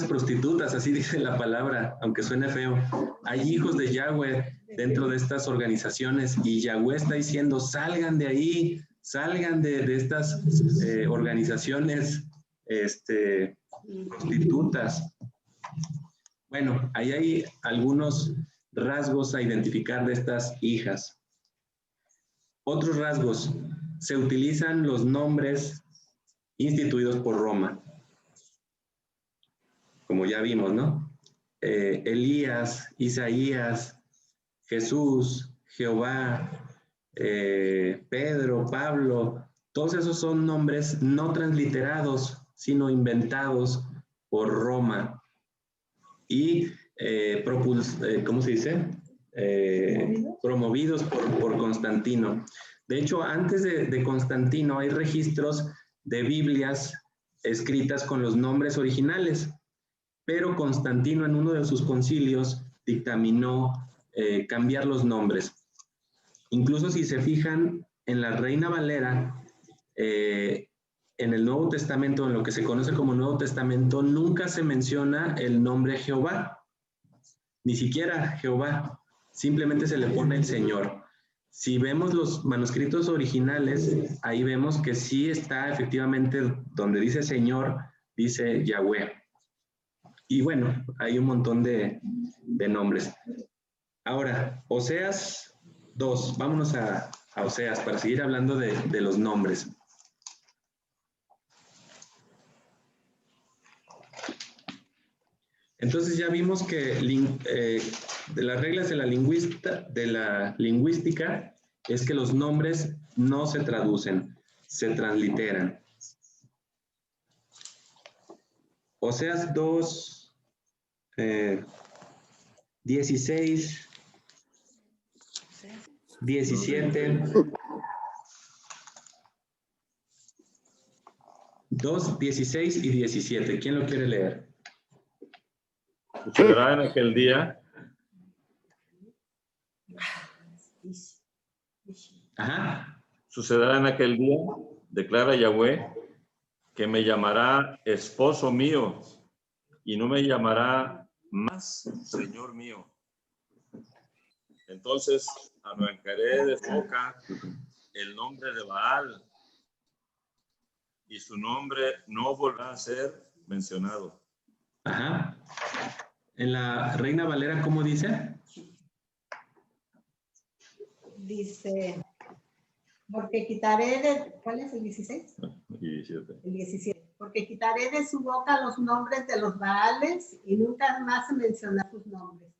[SPEAKER 1] prostitutas, así dice la palabra, aunque suene feo. Hay hijos de Yahweh dentro de estas organizaciones y Yahweh está diciendo, salgan de ahí, salgan de estas organizaciones prostitutas. Bueno, ahí hay algunos rasgos a identificar de estas hijas. Otros rasgos, se utilizan los nombres instituidos por Roma. Como ya vimos, ¿no? Elías, Isaías, Jesús, Jehová, Pedro, Pablo, todos esos son nombres no transliterados, sino inventados por Roma. Y ¿cómo se dice? Promovidos por Constantino. De hecho, antes de Constantino hay registros de Biblias escritas con los nombres originales, pero Constantino en uno de sus concilios dictaminó cambiar los nombres. Incluso si se fijan en la Reina Valera, en el Nuevo Testamento, en lo que se conoce como Nuevo Testamento, nunca se menciona el nombre Jehová, ni siquiera Jehová, simplemente se le pone el Señor. Si vemos los manuscritos originales, ahí vemos que sí está efectivamente donde dice Señor, dice Yahweh. Y bueno, hay un montón de nombres. Ahora, Oseas 2, vámonos a Oseas para seguir hablando de los nombres. Entonces ya vimos que de las reglas de la lingüística es que los nombres no se traducen, se transliteran. Oseas 2, 16, 17, 2, 16 y 17. ¿Quién lo quiere leer?
[SPEAKER 2] Sucederá en aquel día.
[SPEAKER 1] Ajá.
[SPEAKER 2] Sucederá en aquel día, declara Yahweh, que me llamará esposo mío y no me llamará más Señor mío. Entonces arrancaré de su boca el nombre de Baal y su nombre no volverá a ser mencionado.
[SPEAKER 1] Ajá. En la Reina Valera, ¿cómo dice?
[SPEAKER 6] Dice, porque quitaré de... ¿Cuál es el 16?
[SPEAKER 2] 17.
[SPEAKER 6] El 17. Porque quitaré de su boca los nombres de los Baales y nunca más se mencionará sus nombres.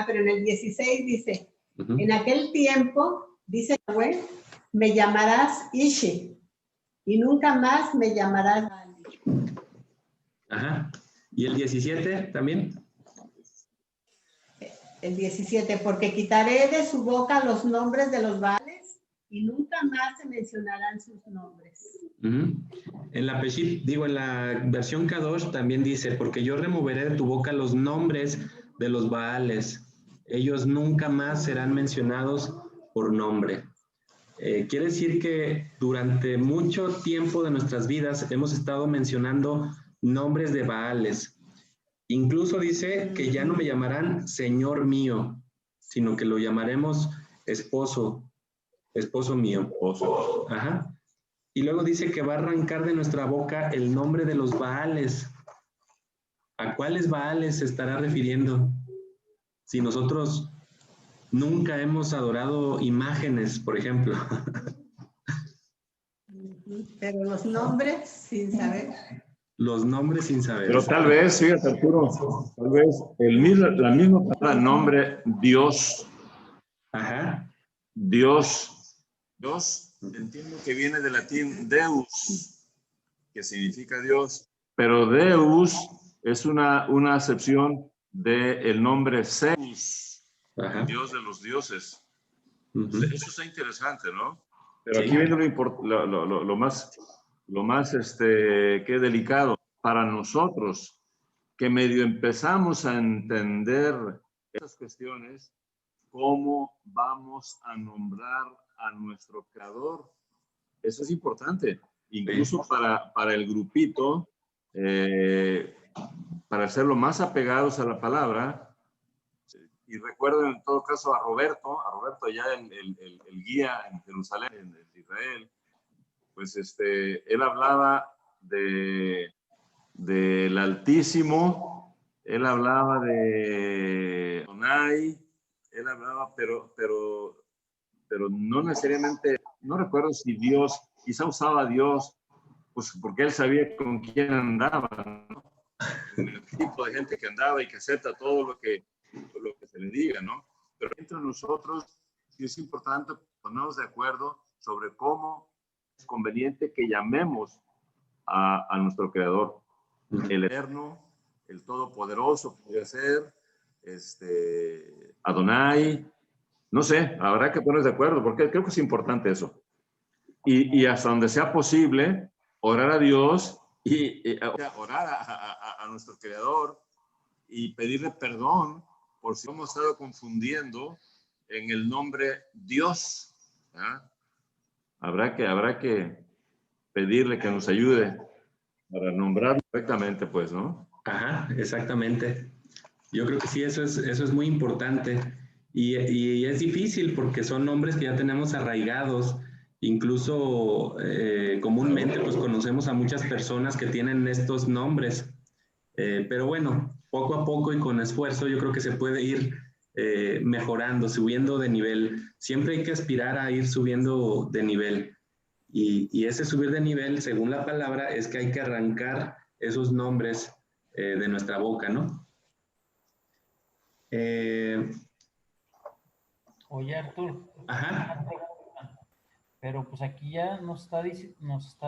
[SPEAKER 6] Pero en el 16 dice, en aquel tiempo, dice Yahweh, me llamarás Ishi y nunca más me llamarás Baal.
[SPEAKER 1] Ajá. ¿Y el 17 también?
[SPEAKER 6] El 17, porque quitaré de su boca los nombres de los Baales y nunca más se mencionarán sus nombres.
[SPEAKER 1] En la Peshit, en la versión Kadosh también dice, porque yo removeré de tu boca los nombres de los Baales. Ellos nunca más serán mencionados por nombre. Quiere decir que durante mucho tiempo de nuestras vidas hemos estado mencionando nombres de Baales. Incluso dice que ya no me llamarán Señor mío, sino que lo llamaremos esposo mío.
[SPEAKER 2] Esposo.
[SPEAKER 1] Ajá. Y luego dice que va a arrancar de nuestra boca el nombre de los Baales. ¿A cuáles Baales se estará refiriendo? Si nosotros nunca hemos adorado imágenes, por ejemplo.
[SPEAKER 6] Pero los nombres sin saber.
[SPEAKER 1] Los nombres sin saber.
[SPEAKER 2] Pero tal vez, fíjate, Arturo, tal vez la misma palabra nombre, Dios.
[SPEAKER 1] Ajá.
[SPEAKER 2] Dios, entiendo que viene del latín Deus, que significa Dios, pero Deus es una acepción del nombre Zeus, el Dios de los dioses. Eso está interesante, ¿no? Pero aquí viene lo más que delicado para nosotros, que medio empezamos a entender esas cuestiones. ¿Cómo vamos a nombrar a nuestro creador? Eso es importante, incluso para el grupito, para ser lo más apegados a la palabra. Y recuerdo en todo caso a Roberto ya el guía en Jerusalén, en Israel, pues él hablaba del Altísimo, él hablaba de Adonai, él hablaba, pero no necesariamente, no recuerdo si Dios, quizá usaba a Dios, pues porque él sabía con quién andaba, ¿no? Con el tipo de gente que andaba y que acepta todo lo que se le diga, ¿no? Pero entre nosotros sí es importante ponernos de acuerdo sobre cómo es conveniente que llamemos a nuestro Creador, el Eterno, el Todopoderoso, podría ser, Adonai, no sé, habrá que ponerse de acuerdo, porque creo que es importante eso. Y hasta donde sea posible, orar a Dios y orar a nuestro Creador y pedirle perdón por si hemos estado confundiendo en el nombre Dios. ¿Ah? Habrá que pedirle que nos ayude para nombrarlo correctamente, pues, ¿no?
[SPEAKER 1] Ajá, exactamente. Yo creo que sí, eso es muy importante. Y es difícil porque son nombres que ya tenemos arraigados. Incluso comúnmente pues conocemos a muchas personas que tienen estos nombres. Pero bueno, poco a poco y con esfuerzo yo creo que se puede ir mejorando, subiendo de nivel. Siempre hay que aspirar a ir subiendo de nivel. Y ese subir de nivel, según la palabra, es que hay que arrancar esos nombres de nuestra boca, ¿no?
[SPEAKER 4] Oye, Artur.
[SPEAKER 1] Ajá.
[SPEAKER 4] Pero pues aquí ya nos está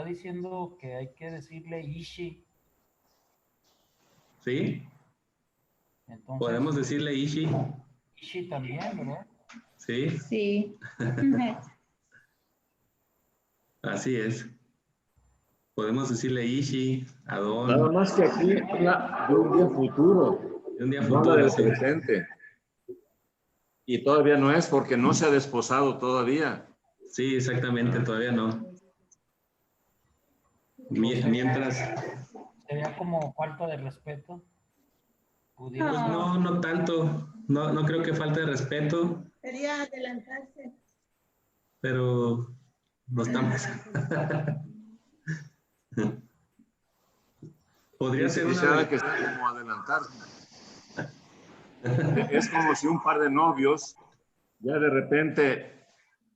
[SPEAKER 4] diciendo que hay que decirle Ishi.
[SPEAKER 1] ¿Sí?
[SPEAKER 4] Entonces,
[SPEAKER 1] podemos decirle Ishi.
[SPEAKER 4] Ishi también, ¿verdad?
[SPEAKER 1] Sí.
[SPEAKER 3] Sí.
[SPEAKER 1] Así es. Podemos decirle Ishi, Adón.
[SPEAKER 2] Nada más que aquí habla de un día futuro.
[SPEAKER 1] De un día
[SPEAKER 2] No
[SPEAKER 1] futuro,
[SPEAKER 2] habla del
[SPEAKER 1] sí.
[SPEAKER 2] presente. Y todavía no es porque no se ha desposado todavía.
[SPEAKER 1] Sí, exactamente, todavía no. Mientras...
[SPEAKER 4] Sería como falta de respeto.
[SPEAKER 1] Pues no tanto. No creo que falte de respeto.
[SPEAKER 6] Sería adelantarse.
[SPEAKER 1] Pero no estamos. Podría ser una...
[SPEAKER 2] que está como adelantarse. Es como si un par de novios, ya de repente,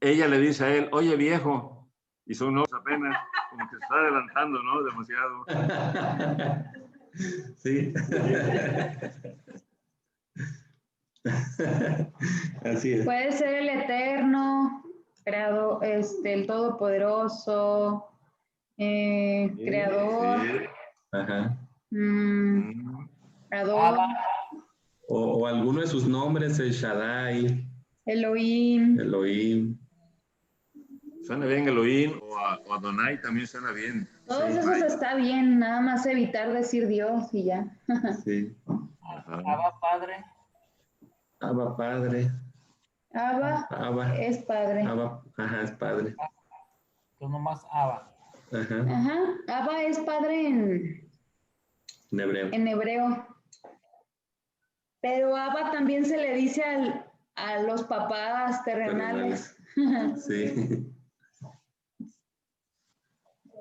[SPEAKER 2] ella le dice a él, oye viejo, y son novios apenas, como que se está adelantando, ¿no? Demasiado.
[SPEAKER 1] Sí. Así es.
[SPEAKER 3] Puede ser el Eterno, el Todopoderoso, Creador.
[SPEAKER 2] Sí.
[SPEAKER 1] Ajá.
[SPEAKER 3] Creador.
[SPEAKER 1] O alguno de sus nombres, el Shaddai.
[SPEAKER 3] Elohim.
[SPEAKER 2] Suena bien Elohim o Adonai también suena bien.
[SPEAKER 3] Todos esos está bien, nada más evitar decir Dios y ya.
[SPEAKER 1] Sí.
[SPEAKER 4] Abba Padre.
[SPEAKER 1] Abba Padre.
[SPEAKER 3] Abba es Padre.
[SPEAKER 1] Abba, ajá, es Padre.
[SPEAKER 4] Entonces nomás Abba.
[SPEAKER 3] Ajá. Abba es Padre en
[SPEAKER 1] hebreo.
[SPEAKER 3] En hebreo. Pero Abba también se le dice a los papás terrenales.
[SPEAKER 1] Sí.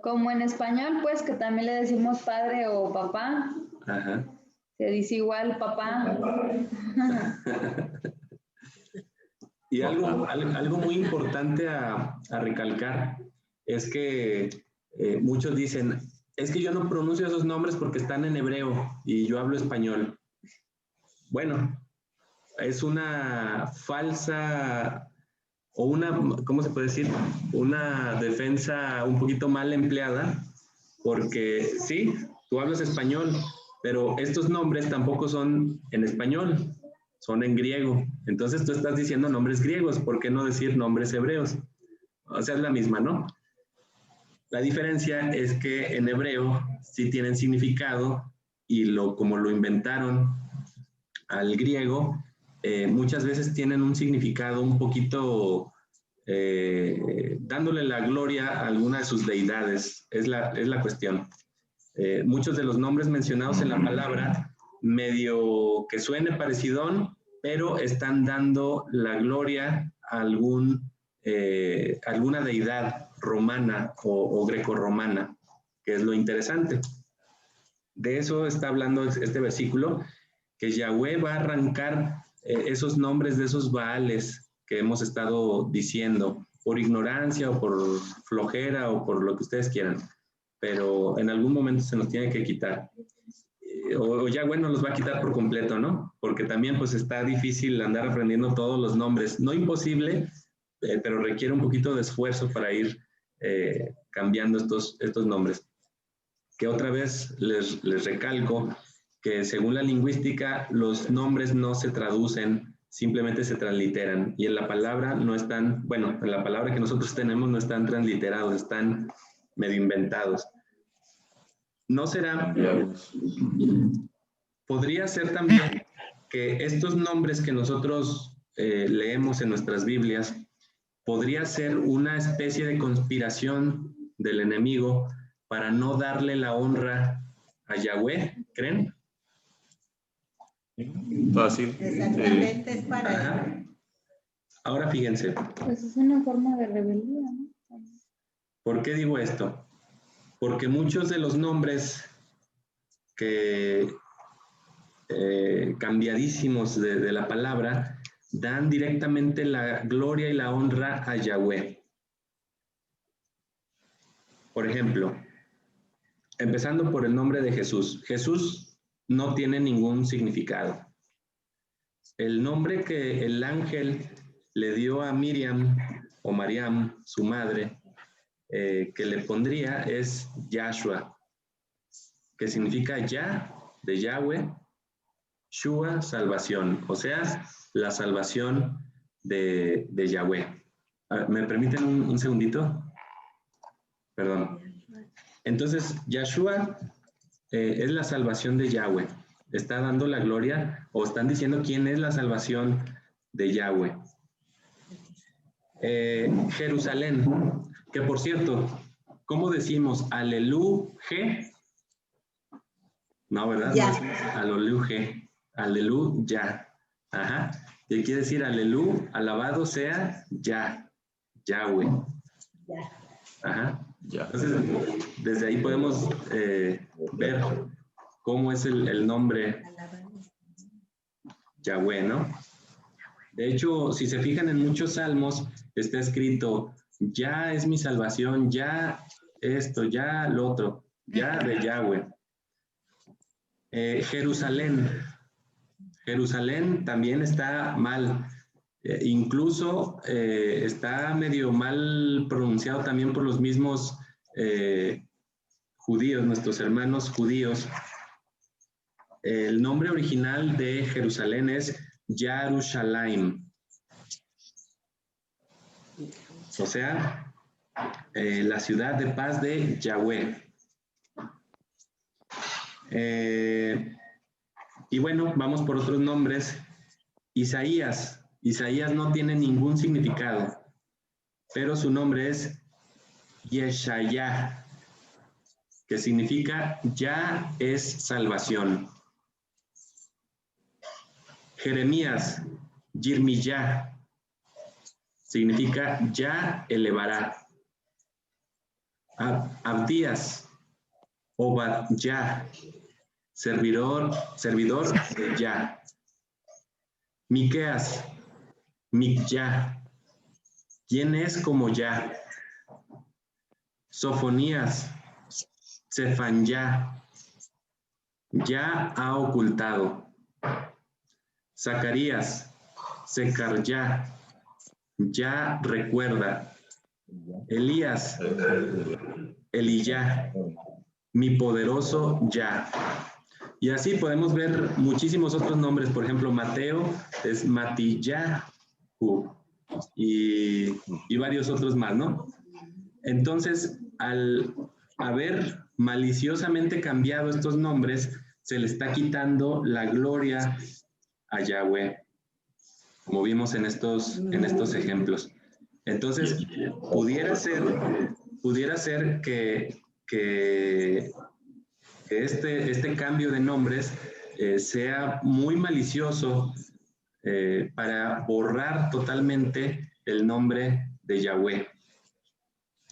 [SPEAKER 3] Como en español, pues, que también le decimos padre o papá.
[SPEAKER 1] Ajá.
[SPEAKER 3] Se dice igual papá.
[SPEAKER 1] Y algo muy importante a recalcar es que muchos dicen, es que yo no pronuncio esos nombres porque están en hebreo y yo hablo español. Bueno, es una falsa o una, ¿cómo se puede decir? Una defensa un poquito mal empleada, porque sí, tú hablas español, pero estos nombres tampoco son en español, son en griego. Entonces tú estás diciendo nombres griegos, ¿por qué no decir nombres hebreos? O sea, es la misma, ¿no? La diferencia es que en hebreo sí tienen significado y como lo inventaron al griego, muchas veces tienen un significado un poquito dándole la gloria a alguna de sus deidades, es la cuestión. Muchos de los nombres mencionados en la palabra, medio que suene parecidón, pero están dando la gloria a alguna deidad romana o grecorromana, que es lo interesante. De eso está hablando este versículo, que Yahweh va a arrancar esos nombres de esos Baales que hemos estado diciendo, por ignorancia o por flojera o por lo que ustedes quieran, pero en algún momento se nos tiene que quitar. O Yahweh nos los va a quitar por completo, ¿no? Porque también pues está difícil andar aprendiendo todos los nombres. No imposible, pero requiere un poquito de esfuerzo para ir cambiando estos nombres. Que otra vez les recalco que según la lingüística los nombres no se traducen, simplemente se transliteran y en la palabra no están, bueno, en la palabra que nosotros tenemos no están transliterados, están medio inventados. ¿No será? Podría ser también que estos nombres que nosotros leemos en nuestras Biblias podría ser una especie de conspiración del enemigo para no darle la honra a Yahweh, ¿creen?
[SPEAKER 2] Fácil.
[SPEAKER 6] Exactamente, es para
[SPEAKER 1] Ajá. Ahora fíjense.
[SPEAKER 3] Pues es una forma de rebeldía, ¿no?
[SPEAKER 1] ¿Por qué digo esto? Porque muchos de los nombres que cambiadísimos de la palabra dan directamente la gloria y la honra a Yahweh. Por ejemplo, empezando por el nombre de Jesús. Jesús no tiene ningún significado. El nombre que el ángel le dio a Miriam o Mariam, su madre, que le pondría es Yahshua, que significa Ya, de Yahweh, Shua, salvación, o sea, la salvación de Yahweh. ¿Me permiten un segundito? Perdón. Entonces, Yahshua es la salvación de Yahweh. Está dando la gloria o están diciendo quién es la salvación de Yahweh. Jerusalén, que por cierto, ¿cómo decimos? Aleluya. No, ¿verdad?
[SPEAKER 6] Ya.
[SPEAKER 1] Aleluya. Aleluya. Ajá. Y quiere decir aleluya, alabado sea ya, Yahweh.
[SPEAKER 6] Ya.
[SPEAKER 1] Ajá.
[SPEAKER 2] Ya.
[SPEAKER 1] Entonces, desde ahí podemos ver cómo es el nombre Yahweh, ¿no? De hecho, si se fijan en muchos salmos, está escrito, ya es mi salvación, ya esto, ya lo otro, ya de Yahweh. Jerusalén. Jerusalén también está mal. Incluso está medio mal pronunciado también por los mismos judíos, nuestros hermanos judíos. El nombre original de Jerusalén es Yarushalayim. O sea, la ciudad de paz de Yahweh. Y bueno, vamos por otros nombres. Isaías. Isaías no tiene ningún significado, pero su nombre es Yeshayah, que significa ya es salvación. Jeremías. Yirmiyah significa ya elevará. Abdías, Obadya, servidor de Yah. Miqueas, Mikyah, ¿quién es como Yah? Sofonías, Sefanyah, ya ha ocultado. Zacarías, Secaryah, ya recuerda. Elías, Eliyah, mi poderoso ya. Y así podemos ver muchísimos otros nombres. Por ejemplo, Mateo es Matillahu y varios otros más, ¿no? Entonces, al haber maliciosamente cambiado estos nombres, se le está quitando la gloria a Yahweh, como vimos en estos ejemplos. Entonces, pudiera ser que este cambio de nombres sea muy malicioso para borrar totalmente el nombre de Yahweh.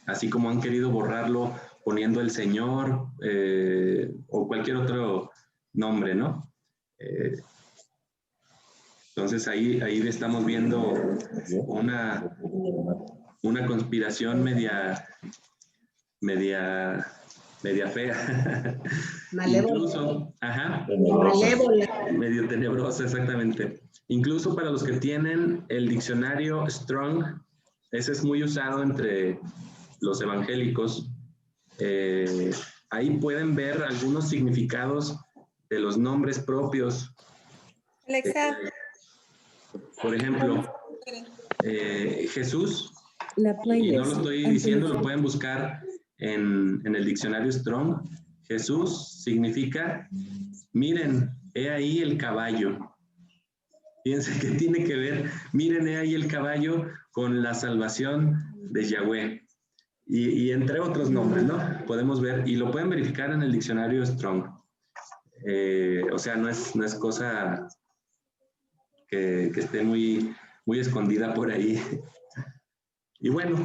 [SPEAKER 1] Así como han querido borrarlo poniendo el Señor o cualquier otro nombre, ¿no? Entonces ahí estamos viendo una conspiración media fea. Incluso, medio tenebrosa, exactamente. Incluso para los que tienen el diccionario Strong, ese es muy usado entre los evangélicos. Ahí pueden ver algunos significados de los nombres propios.
[SPEAKER 5] Alexa.
[SPEAKER 1] Por ejemplo, Jesús, y no lo estoy diciendo, lo pueden buscar en el diccionario Strong. Jesús significa, miren, he ahí el caballo. Fíjense que tiene que ver, miren, he ahí el caballo con la salvación de Yahweh. Y entre otros nombres, ¿no? Podemos ver, y lo pueden verificar en el diccionario Strong. O sea, no es cosa que esté muy escondida por ahí. Y bueno,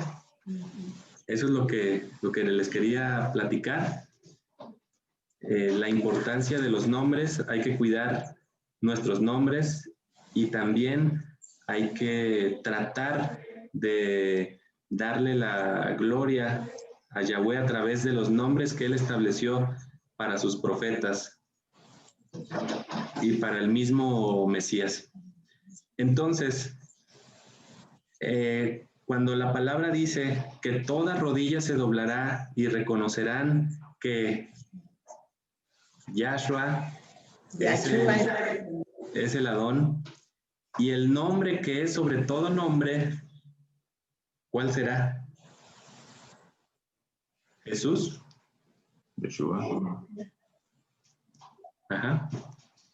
[SPEAKER 1] eso es lo que les quería platicar. La importancia de los nombres, hay que cuidar nuestros nombres y también hay que tratar de darle la gloria a Yahweh a través de los nombres que Él estableció para sus profetas y para el mismo Mesías. Entonces, cuando la palabra dice que toda rodilla se doblará y reconocerán que Yahshua es el Adón, y el nombre que es sobre todo nombre, ¿cuál será? Jesús.
[SPEAKER 2] Yeshua.
[SPEAKER 1] Ajá.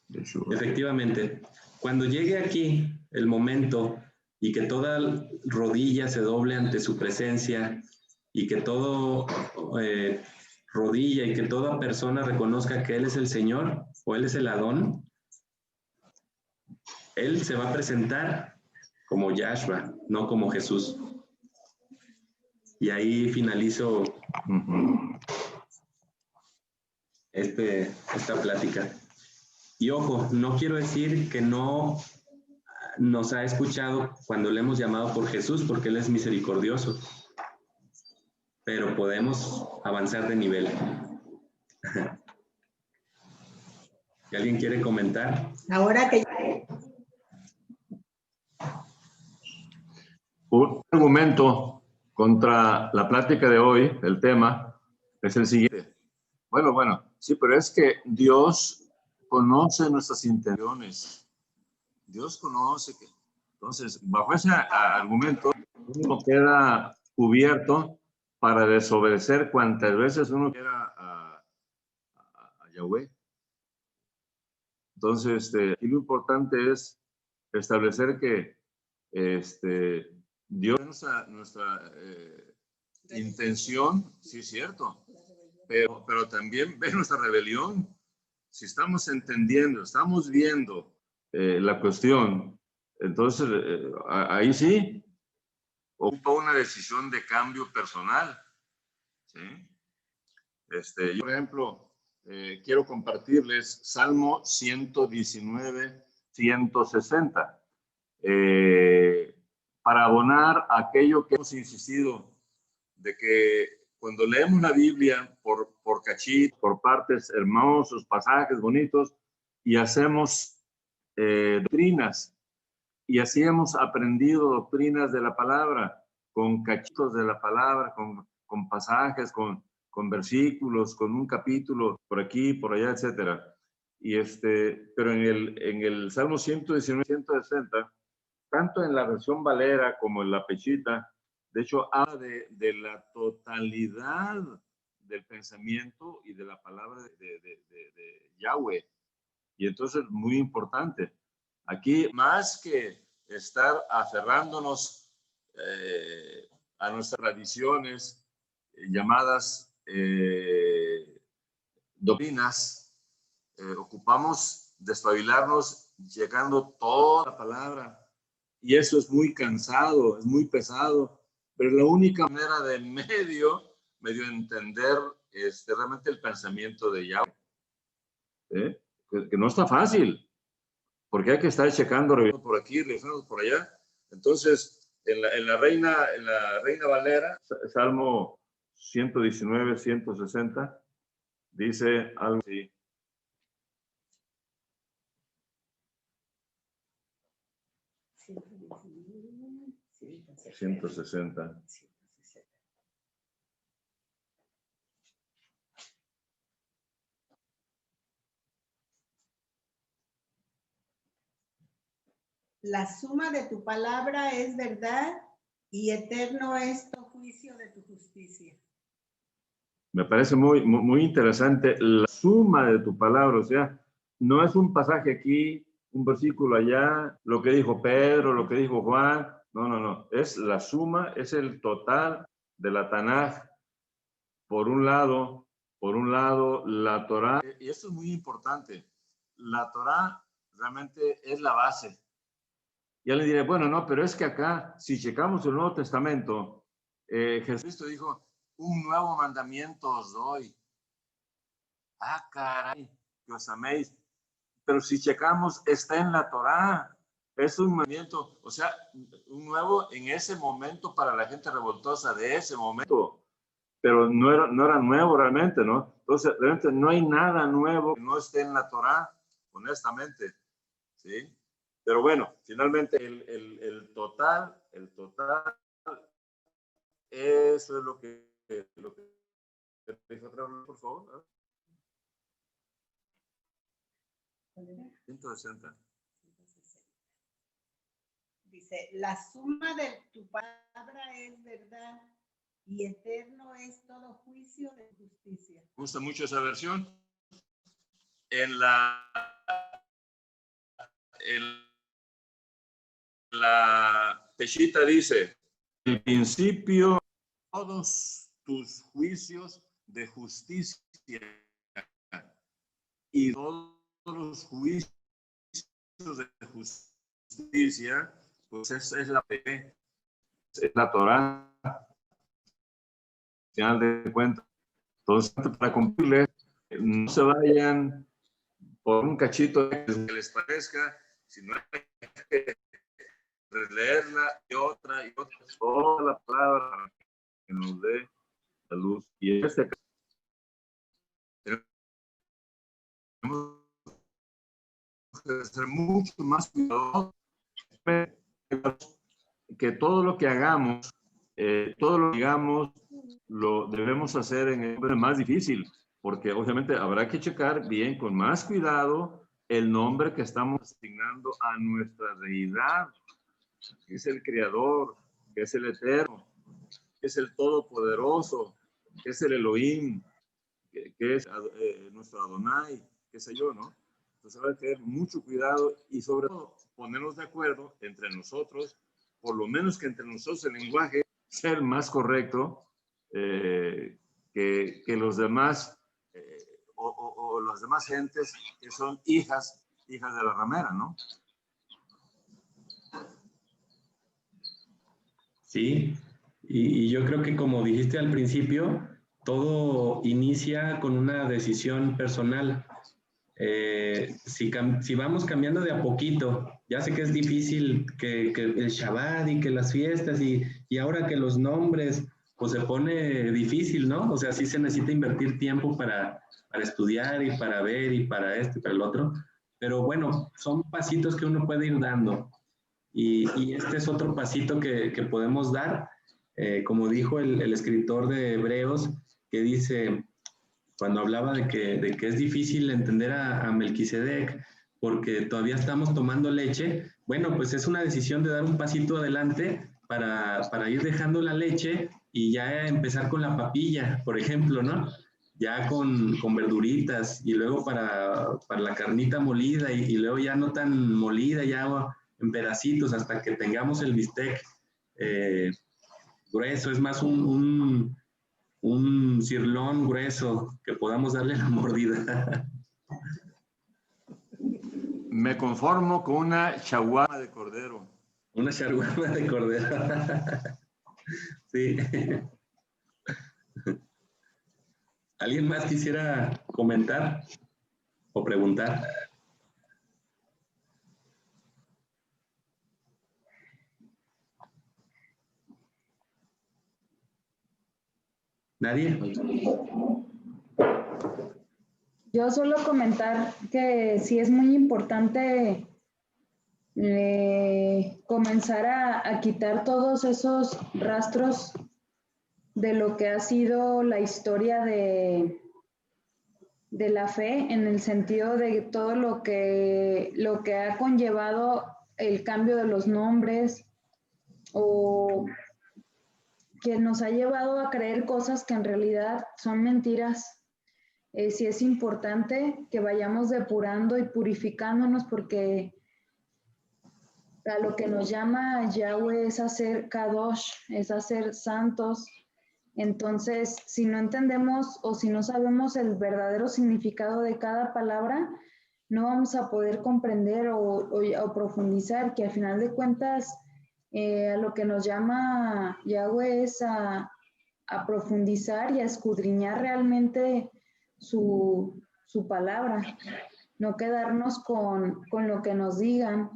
[SPEAKER 2] Yeshua.
[SPEAKER 1] Efectivamente. Cuando llegue aquí el momento y que toda rodilla se doble ante su presencia y que todo rodilla y que toda persona reconozca que Él es el Señor o Él es el Adón, Él se va a presentar como Yahshua, no como Jesús. Y ahí finalizo esta plática. Y ojo, no quiero decir que no nos ha escuchado cuando le hemos llamado por Jesús, porque Él es misericordioso. Pero podemos avanzar de nivel. ¿Y alguien quiere comentar?
[SPEAKER 6] Ahora que...
[SPEAKER 2] Un argumento contra la plática de hoy, el tema, es el siguiente. Bueno, sí, pero es que Dios conoce nuestras intenciones. Dios conoce que... Entonces, bajo ese argumento, uno queda cubierto para desobedecer cuantas veces uno quiera a Yahweh. Entonces, y lo importante es establecer que Dios es nuestra intención, sí es cierto, pero también ve nuestra rebelión. Si estamos entendiendo, estamos viendo la cuestión Entonces, ahí sí, ocupa una decisión de cambio personal. ¿Sí? Yo, por ejemplo, quiero compartirles Salmo 119, 160. Para abonar aquello que hemos insistido, de que cuando leemos la Biblia por cachitos, por partes hermosos, pasajes bonitos, y hacemos doctrinas, y así hemos aprendido doctrinas de la palabra, con cachitos de la palabra, con pasajes, con versículos, con un capítulo por aquí, por allá, etcétera. Pero en el Salmo 119, 160, tanto en la versión Valera como en la Pechita, de hecho, habla de la totalidad del pensamiento y de la palabra de Yahweh. Y entonces, muy importante. Aquí, más que estar aferrándonos a nuestras tradiciones llamadas doctrinas, ocupamos despabilarnos llegando toda la palabra. Y eso es muy cansado, es muy pesado, pero la única manera de medio entender realmente el pensamiento de Yahweh. Que no está fácil, porque hay que estar checando, revisando por aquí, revisando por allá. Entonces, en la Reina Valera, Salmo 119, 160, dice algo así. 160.
[SPEAKER 6] La suma de tu palabra es verdad y eterno es tu juicio de tu justicia.
[SPEAKER 2] Me parece muy, muy interesante la suma de tu palabra, o sea, no es un pasaje aquí, un versículo allá, lo que dijo Pedro, lo que dijo Juan, no, es la suma, es el total de la Tanaj. Por un lado, la Torá, y esto es muy importante, la Torá realmente es la base. Ya le diré, bueno, no, pero es que acá, si checamos el Nuevo Testamento, Jesucristo dijo, un nuevo mandamiento os doy. Ah, caray, que os améis. Pero si checamos, está en la Torá. Es un mandamiento, o sea, un nuevo en ese momento para la gente revoltosa de ese momento. Pero no era nuevo realmente, ¿no? Entonces, realmente no hay nada nuevo que no esté en la Torá, honestamente, ¿sí? Pero bueno, finalmente el total, eso es lo que dijo otra vez, por favor. 160.
[SPEAKER 6] Dice, la suma de tu palabra es verdad y eterno es todo juicio de justicia.
[SPEAKER 2] Me gusta mucho esa versión. En la Peshita dice, el principio, todos tus juicios de justicia y todos los juicios de justicia, pues es la fe, es la Torá, al final de cuentas. Entonces, para cumplirles, no se vayan por un cachito que les parezca, sino hay que leerla y otra, toda la palabra para que nos dé la luz. Y en este caso, tenemos que ser mucho más cuidadosos, que todo lo que hagamos, lo debemos hacer en el nombre más difícil, porque obviamente habrá que checar bien, con más cuidado, el nombre que estamos asignando a nuestra deidad, que es el Creador, que es el Eterno, que es el Todopoderoso, que es el Elohim, que es nuestro Adonai, qué sé yo, ¿no? Entonces habrá que tener mucho cuidado y sobre todo ponernos de acuerdo entre nosotros, por lo menos que entre nosotros el lenguaje sea el más correcto, que los demás o las demás gentes que son hijas de la ramera, ¿no?
[SPEAKER 1] ¿sí? Y yo creo que como dijiste al principio, todo inicia con una decisión personal. Si vamos cambiando de a poquito, ya sé que es difícil que el Shabbat y que las fiestas y ahora que los nombres, pues se pone difícil, ¿no? O sea, sí se necesita invertir tiempo para estudiar y para ver y para esto y para el otro. Pero bueno, son pasitos que uno puede ir dando. Y este es otro pasito que podemos dar, como dijo el escritor de Hebreos, que dice, cuando hablaba de que es difícil entender a Melquisedec, porque todavía estamos tomando leche, bueno, pues es una decisión de dar un pasito adelante para ir dejando la leche y ya empezar con la papilla, por ejemplo, ¿no? Ya con verduritas y luego para la carnita molida y luego ya no tan molida, ya en pedacitos hasta que tengamos el bistec grueso, es más un cirlón grueso que podamos darle la mordida.
[SPEAKER 2] Me conformo con una shawarma de cordero.
[SPEAKER 1] Una shawarma de cordero. Sí. ¿Alguien más quisiera comentar o preguntar? ¿Nadie?
[SPEAKER 3] Yo solo comentar que sí es muy importante comenzar a quitar todos esos rastros de lo que ha sido la historia de la fe, en el sentido de todo lo que ha conllevado el cambio de los nombres o que nos ha llevado a creer cosas que en realidad son mentiras. Sí es importante que vayamos depurando y purificándonos, porque a lo que nos llama Yahweh es hacer Kadosh, es hacer santos. Entonces, si no entendemos o si no sabemos el verdadero significado de cada palabra, no vamos a poder comprender o profundizar, que al final de cuentas a lo que nos llama Yahweh es a profundizar y a escudriñar realmente su palabra, no quedarnos con lo que nos digan,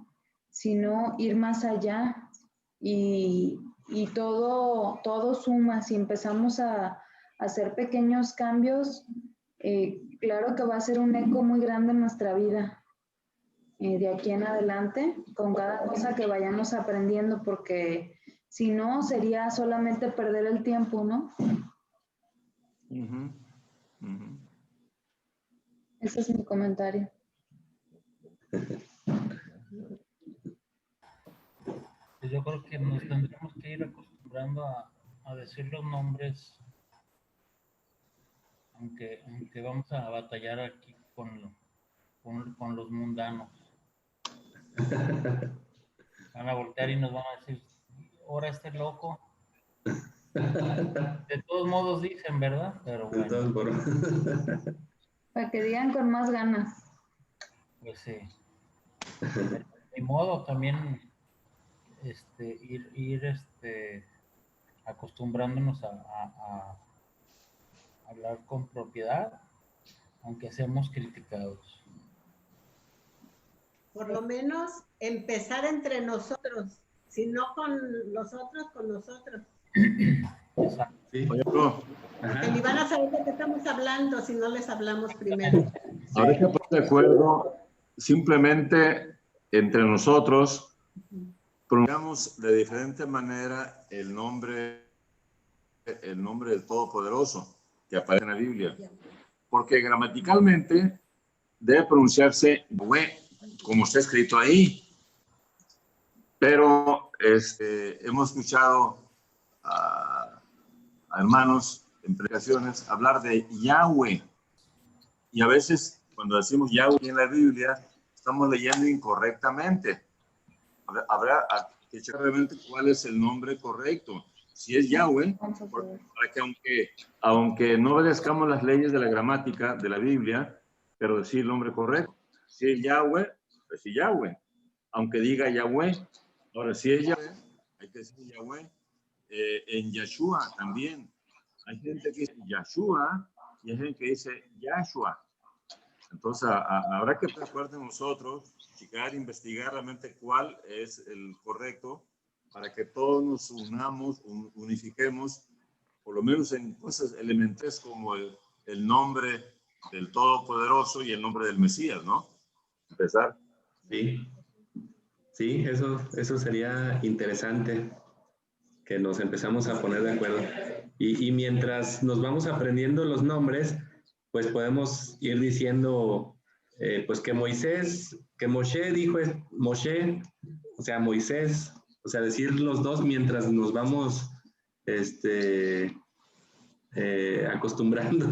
[SPEAKER 3] sino ir más allá y todo suma. Si empezamos a hacer pequeños cambios, claro que va a ser un eco muy grande en nuestra vida. De aquí en adelante, con cada cosa que vayamos aprendiendo, porque si no, sería solamente perder el tiempo, ¿no? Ese es mi comentario.
[SPEAKER 4] Pues yo creo que nos tendremos que ir acostumbrando a decir los nombres, aunque vamos a batallar aquí con los mundanos. Van a voltear y nos van a decir, ahora este loco. De todos modos dicen, ¿verdad? Pero bueno.
[SPEAKER 1] De todas formas.
[SPEAKER 3] Para que digan con más ganas.
[SPEAKER 4] Pues sí. De modo también ir acostumbrándonos a hablar con propiedad, aunque seamos criticados.
[SPEAKER 6] Por lo menos empezar entre nosotros, si no con los otros, con nosotros.
[SPEAKER 4] Exacto.
[SPEAKER 1] Sí.
[SPEAKER 6] Que ni van a saber de qué estamos hablando si no les hablamos primero.
[SPEAKER 2] Ahora que estoy de acuerdo, simplemente entre nosotros pronunciamos de diferente manera el nombre del Todopoderoso que aparece en la Biblia. Porque gramaticalmente debe pronunciarse Yahweh, como está escrito ahí. Pero hemos escuchado a hermanos en predicaciones hablar de Yahweh. Y a veces, cuando decimos Yahweh en la Biblia, estamos leyendo incorrectamente. Habrá que checar realmente cuál es el nombre correcto. Si es Yahweh, para que aunque no obedezcamos las leyes de la gramática de la Biblia, pero decir el nombre correcto. Si es Yahweh, pues sí Yahweh. Aunque diga Yahweh. Ahora, si es Yahweh, hay que decir Yahweh. en Yeshua también. Hay gente que dice Yeshua y hay gente que dice Yahshua. Entonces, habrá que tratar de nosotros, checar, investigar realmente cuál es el correcto para que todos nos unamos, unifiquemos, por lo menos en cosas elementales como el nombre del Todopoderoso y el nombre del Mesías, ¿no? Empezar.
[SPEAKER 1] Sí, sí, eso sería interesante, que nos empezamos a poner de acuerdo. Y mientras nos vamos aprendiendo los nombres, pues podemos ir diciendo, pues que Moshe dijo Moshe, o sea, Moisés, o sea, decir los dos mientras nos vamos acostumbrando.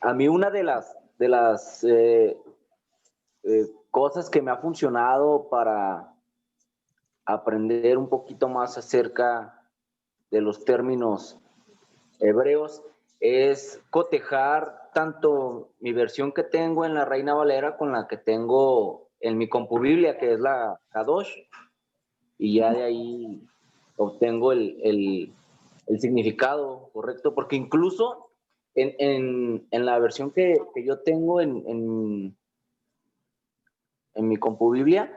[SPEAKER 7] A mí una de las cosas que me ha funcionado para aprender un poquito más acerca de los términos hebreos es cotejar tanto mi versión que tengo en la Reina Valera con la que tengo en mi compubiblia, que es la Kadosh, y ya de ahí obtengo el significado correcto, porque incluso en la versión que yo tengo en mi compubiblia,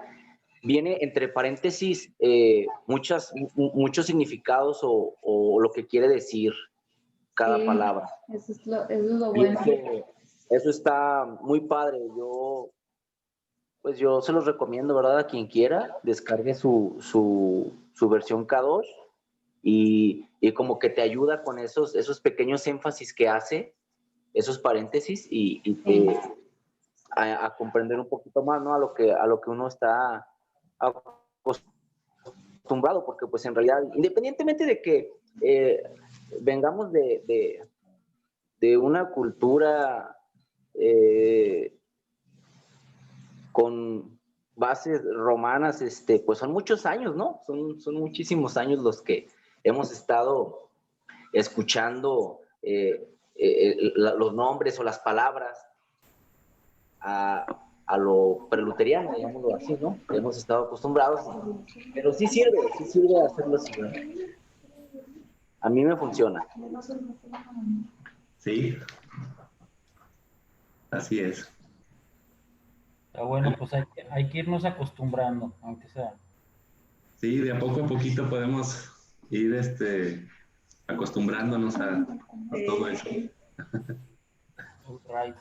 [SPEAKER 7] viene entre paréntesis muchos significados o lo que quiere decir cada palabra.
[SPEAKER 3] Eso es lo bueno.
[SPEAKER 7] Eso está muy padre. Yo se los recomiendo, ¿verdad? A quien quiera, descargue su versión K2 y como que te ayuda con esos pequeños énfasis que hace, esos paréntesis y a comprender un poquito más, ¿no? A lo que uno está acostumbrado, porque pues en realidad, independientemente de que vengamos de una cultura con bases romanas, pues son muchos años, ¿no? Son muchísimos años los que hemos estado escuchando los nombres o las palabras a lo preluteriano, digámoslo así, ¿no? Hemos estado acostumbrados, pero sí sirve hacerlo así, ¿no? A mí me funciona.
[SPEAKER 1] Sí, así es.
[SPEAKER 4] Bueno, pues hay que irnos acostumbrando, aunque sea.
[SPEAKER 1] Sí, de a poquito podemos ir acostumbrándonos a todo eso.
[SPEAKER 4] Right.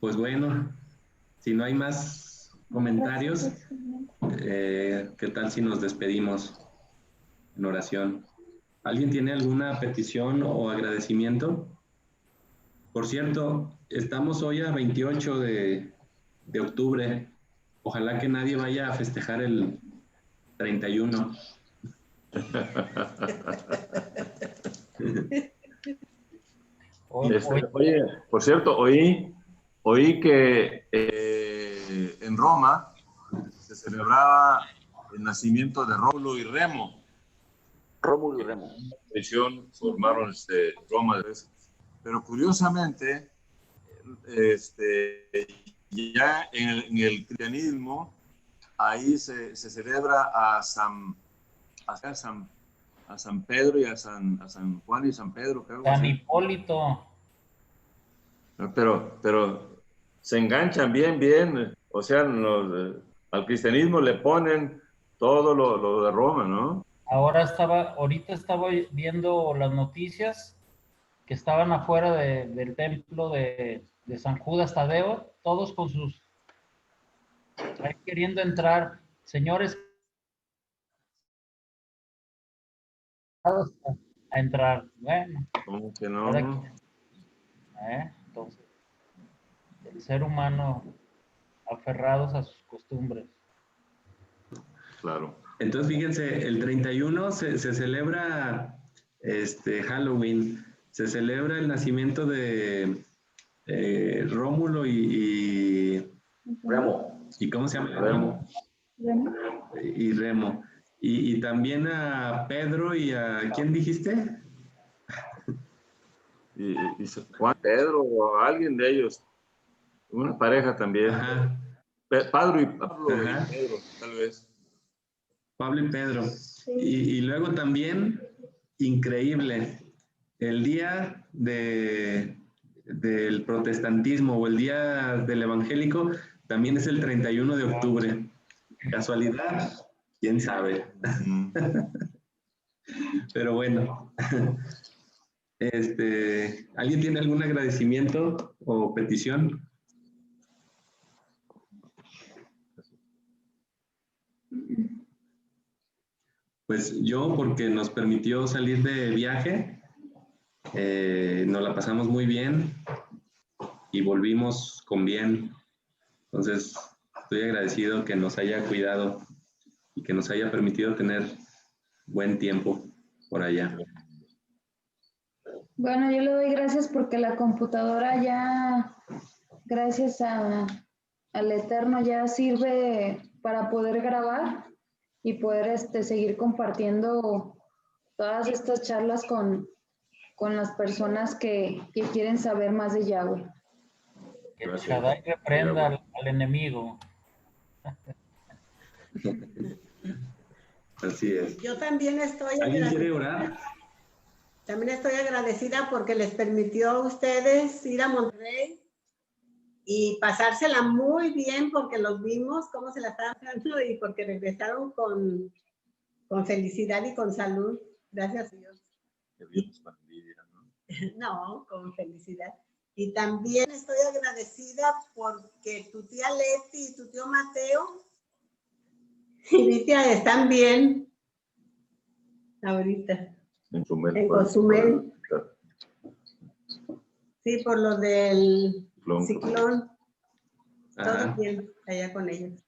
[SPEAKER 1] Pues bueno, si no hay más comentarios, ¿qué tal si nos despedimos en oración? ¿Alguien tiene alguna petición o agradecimiento? Por cierto, estamos hoy a 28 de octubre. Ojalá que nadie vaya a festejar el 31.
[SPEAKER 2] Oye, por cierto, oí que en Roma se celebraba el nacimiento de Rómulo y Remo.
[SPEAKER 7] Rómulo y Remo.
[SPEAKER 2] Formaron Roma. Pero curiosamente, ya en el cristianismo, ahí se celebra a San Pedro y a San Juan y San Pedro. Creo,
[SPEAKER 4] San Hipólito.
[SPEAKER 2] Pero se enganchan bien. O sea, al cristianismo le ponen todo lo de Roma, ¿no?
[SPEAKER 4] Ahorita estaba viendo las noticias que estaban afuera del templo de San Judas Tadeo, todos con sus ahí queriendo entrar, señores, a entrar. Bueno,
[SPEAKER 2] ¿Cómo que no?
[SPEAKER 4] Entonces, el ser humano aferrados a sus costumbres.
[SPEAKER 2] Claro.
[SPEAKER 1] Entonces, fíjense, el 31 se celebra Halloween, se celebra el nacimiento de Rómulo y
[SPEAKER 7] Remo.
[SPEAKER 1] ¿Y cómo se llama?
[SPEAKER 2] Remo.
[SPEAKER 1] Y Remo. Y también a Pedro y a ¿quién dijiste?
[SPEAKER 2] Y Juan Pedro o alguien de ellos. Una pareja también.
[SPEAKER 1] Ajá.
[SPEAKER 2] Pablo y Pedro, tal vez.
[SPEAKER 1] Pablo y Pedro.
[SPEAKER 3] Sí.
[SPEAKER 1] Y luego también, increíble, el día del protestantismo o el día del evangélico también es el 31 de octubre. ¿Casualidad? ¿Quién sabe? Pero bueno. ¿Alguien tiene algún agradecimiento o petición? Pues yo, porque nos permitió salir de viaje, nos la pasamos muy bien y volvimos con bien. Entonces, estoy agradecido que nos haya cuidado y que nos haya permitido tener buen tiempo por allá.
[SPEAKER 3] Bueno, yo le doy gracias porque la computadora ya, gracias al Eterno, ya sirve para poder grabar y poder seguir compartiendo todas estas charlas con las personas que quieren saber más de Yahweh.
[SPEAKER 4] Que el Shaddai reprenda al enemigo.
[SPEAKER 1] Así es.
[SPEAKER 6] Yo también estoy
[SPEAKER 1] ¿Alguien quiere orar?
[SPEAKER 6] También estoy agradecida porque les permitió a ustedes ir a Monterrey y pasársela muy bien porque los vimos cómo se la estaban dando y porque regresaron con felicidad y con salud. Gracias a Dios.
[SPEAKER 2] Que Dios los bendiga, ¿no?
[SPEAKER 6] No, con felicidad. Y también estoy agradecida porque tu tía Leti y tu tío Mateo y mi tía están bien ahorita.
[SPEAKER 2] En
[SPEAKER 6] Cozumel. Sí, por lo del ciclón. Todo bien allá con ellos.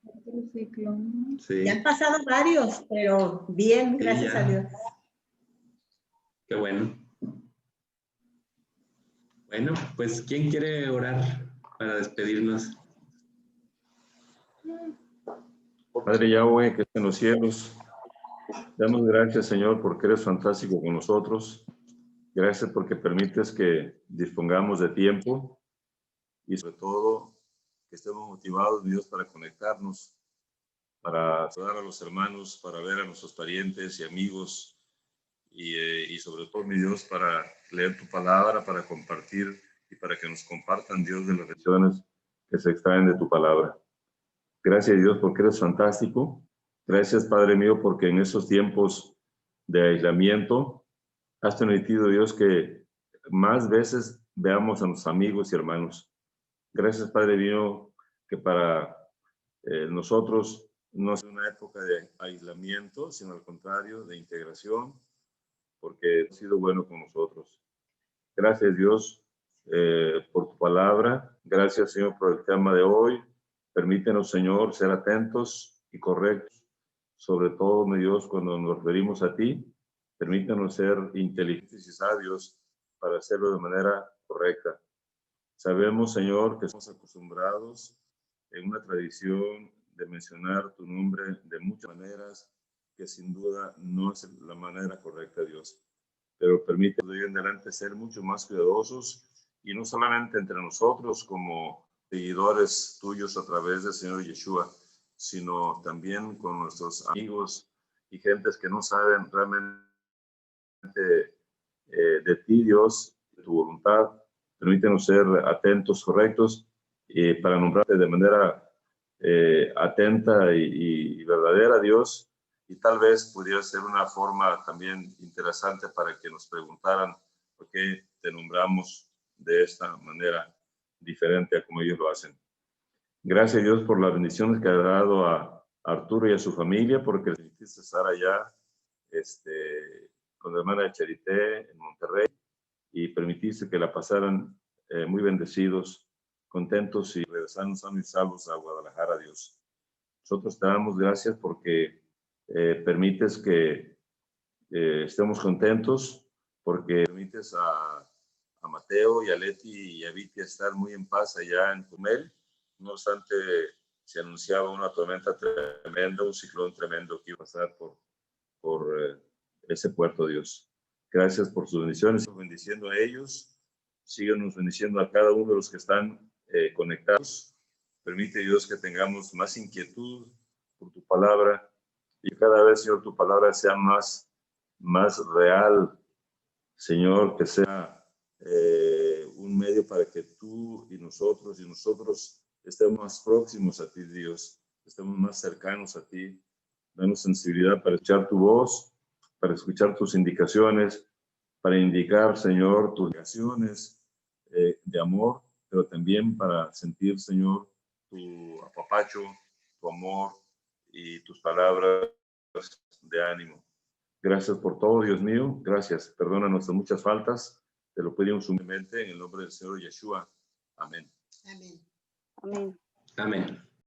[SPEAKER 1] Sí.
[SPEAKER 6] Ya han pasado varios, pero bien, gracias a Dios.
[SPEAKER 1] Qué bueno. Bueno, pues, ¿quién quiere orar para despedirnos?
[SPEAKER 2] Padre Yahweh, que está en los cielos, damos gracias, Señor, porque eres fantástico con nosotros. Gracias porque permites que dispongamos de tiempo y sobre todo que estemos motivados, Dios, para conectarnos, para saludar a los hermanos, para ver a nuestros parientes y amigos y sobre todo, mi Dios, para leer tu palabra, para compartir y para que nos compartan, Dios, de las lecciones que se extraen de tu palabra. Gracias, Dios, porque eres fantástico. Gracias, Padre mío, porque en esos tiempos de aislamiento has permitido, Dios, que más veces veamos a nuestros amigos y hermanos. Gracias, Padre mío, que para nosotros no es una época de aislamiento, sino al contrario, de integración, porque has sido bueno con nosotros. Gracias, Dios, por tu palabra. Gracias, Señor, por el tema de hoy. Permítenos, Señor, ser atentos y correctos. Sobre todo, mi Dios, cuando nos referimos a ti, permítanos ser inteligentes y sabios para hacerlo de manera correcta. Sabemos, Señor, que estamos acostumbrados en una tradición de mencionar tu nombre de muchas maneras, que sin duda no es la manera correcta, Dios. Pero permítanos de hoy en adelante ser mucho más cuidadosos y no solamente entre nosotros como seguidores tuyos a través del Señor Yeshua, sino también con nuestros amigos y gentes que no saben realmente de ti, Dios, de tu voluntad. Permítenos ser atentos, correctos, para nombrarte de manera atenta y verdadera, Dios. Y tal vez pudiera ser una forma también interesante para que nos preguntaran por qué te nombramos de esta manera diferente a como ellos lo hacen. Gracias, Dios, por las bendiciones que ha dado a Arturo y a su familia, porque les permitiste estar allá con la hermana de Charité en Monterrey y permitiste que la pasaran muy bendecidos, contentos y regresaron sanos y salvos a Guadalajara, Dios. Nosotros te damos gracias porque permites que estemos contentos, porque permites a Mateo y a Leti y a Viti estar muy en paz allá en Cozumel. No obstante, se anunciaba una tormenta tremenda, un ciclón tremendo que iba a pasar por ese puerto, Dios. Gracias por sus bendiciones. Bendiciendo a ellos. Síganos bendiciendo a cada uno de los que están conectados. Permítanos permite, Dios, que tengamos más inquietud por tu palabra y cada vez, Señor, tu palabra sea más real, Señor, que sea un medio para que tú y nosotros estemos más próximos a ti, Dios, estemos más cercanos a ti. Danos sensibilidad para escuchar tu voz, para escuchar tus indicaciones, para indicar, Señor, tus indicaciones de amor, pero también para sentir, Señor, tu apapacho, tu amor y tus palabras de ánimo. Gracias por todo, Dios mío. Gracias. Perdona nuestras muchas faltas. Te lo pedimos humildemente en el nombre del Señor Yeshua. Amén.
[SPEAKER 6] Amén.
[SPEAKER 5] Amén.
[SPEAKER 1] Amén.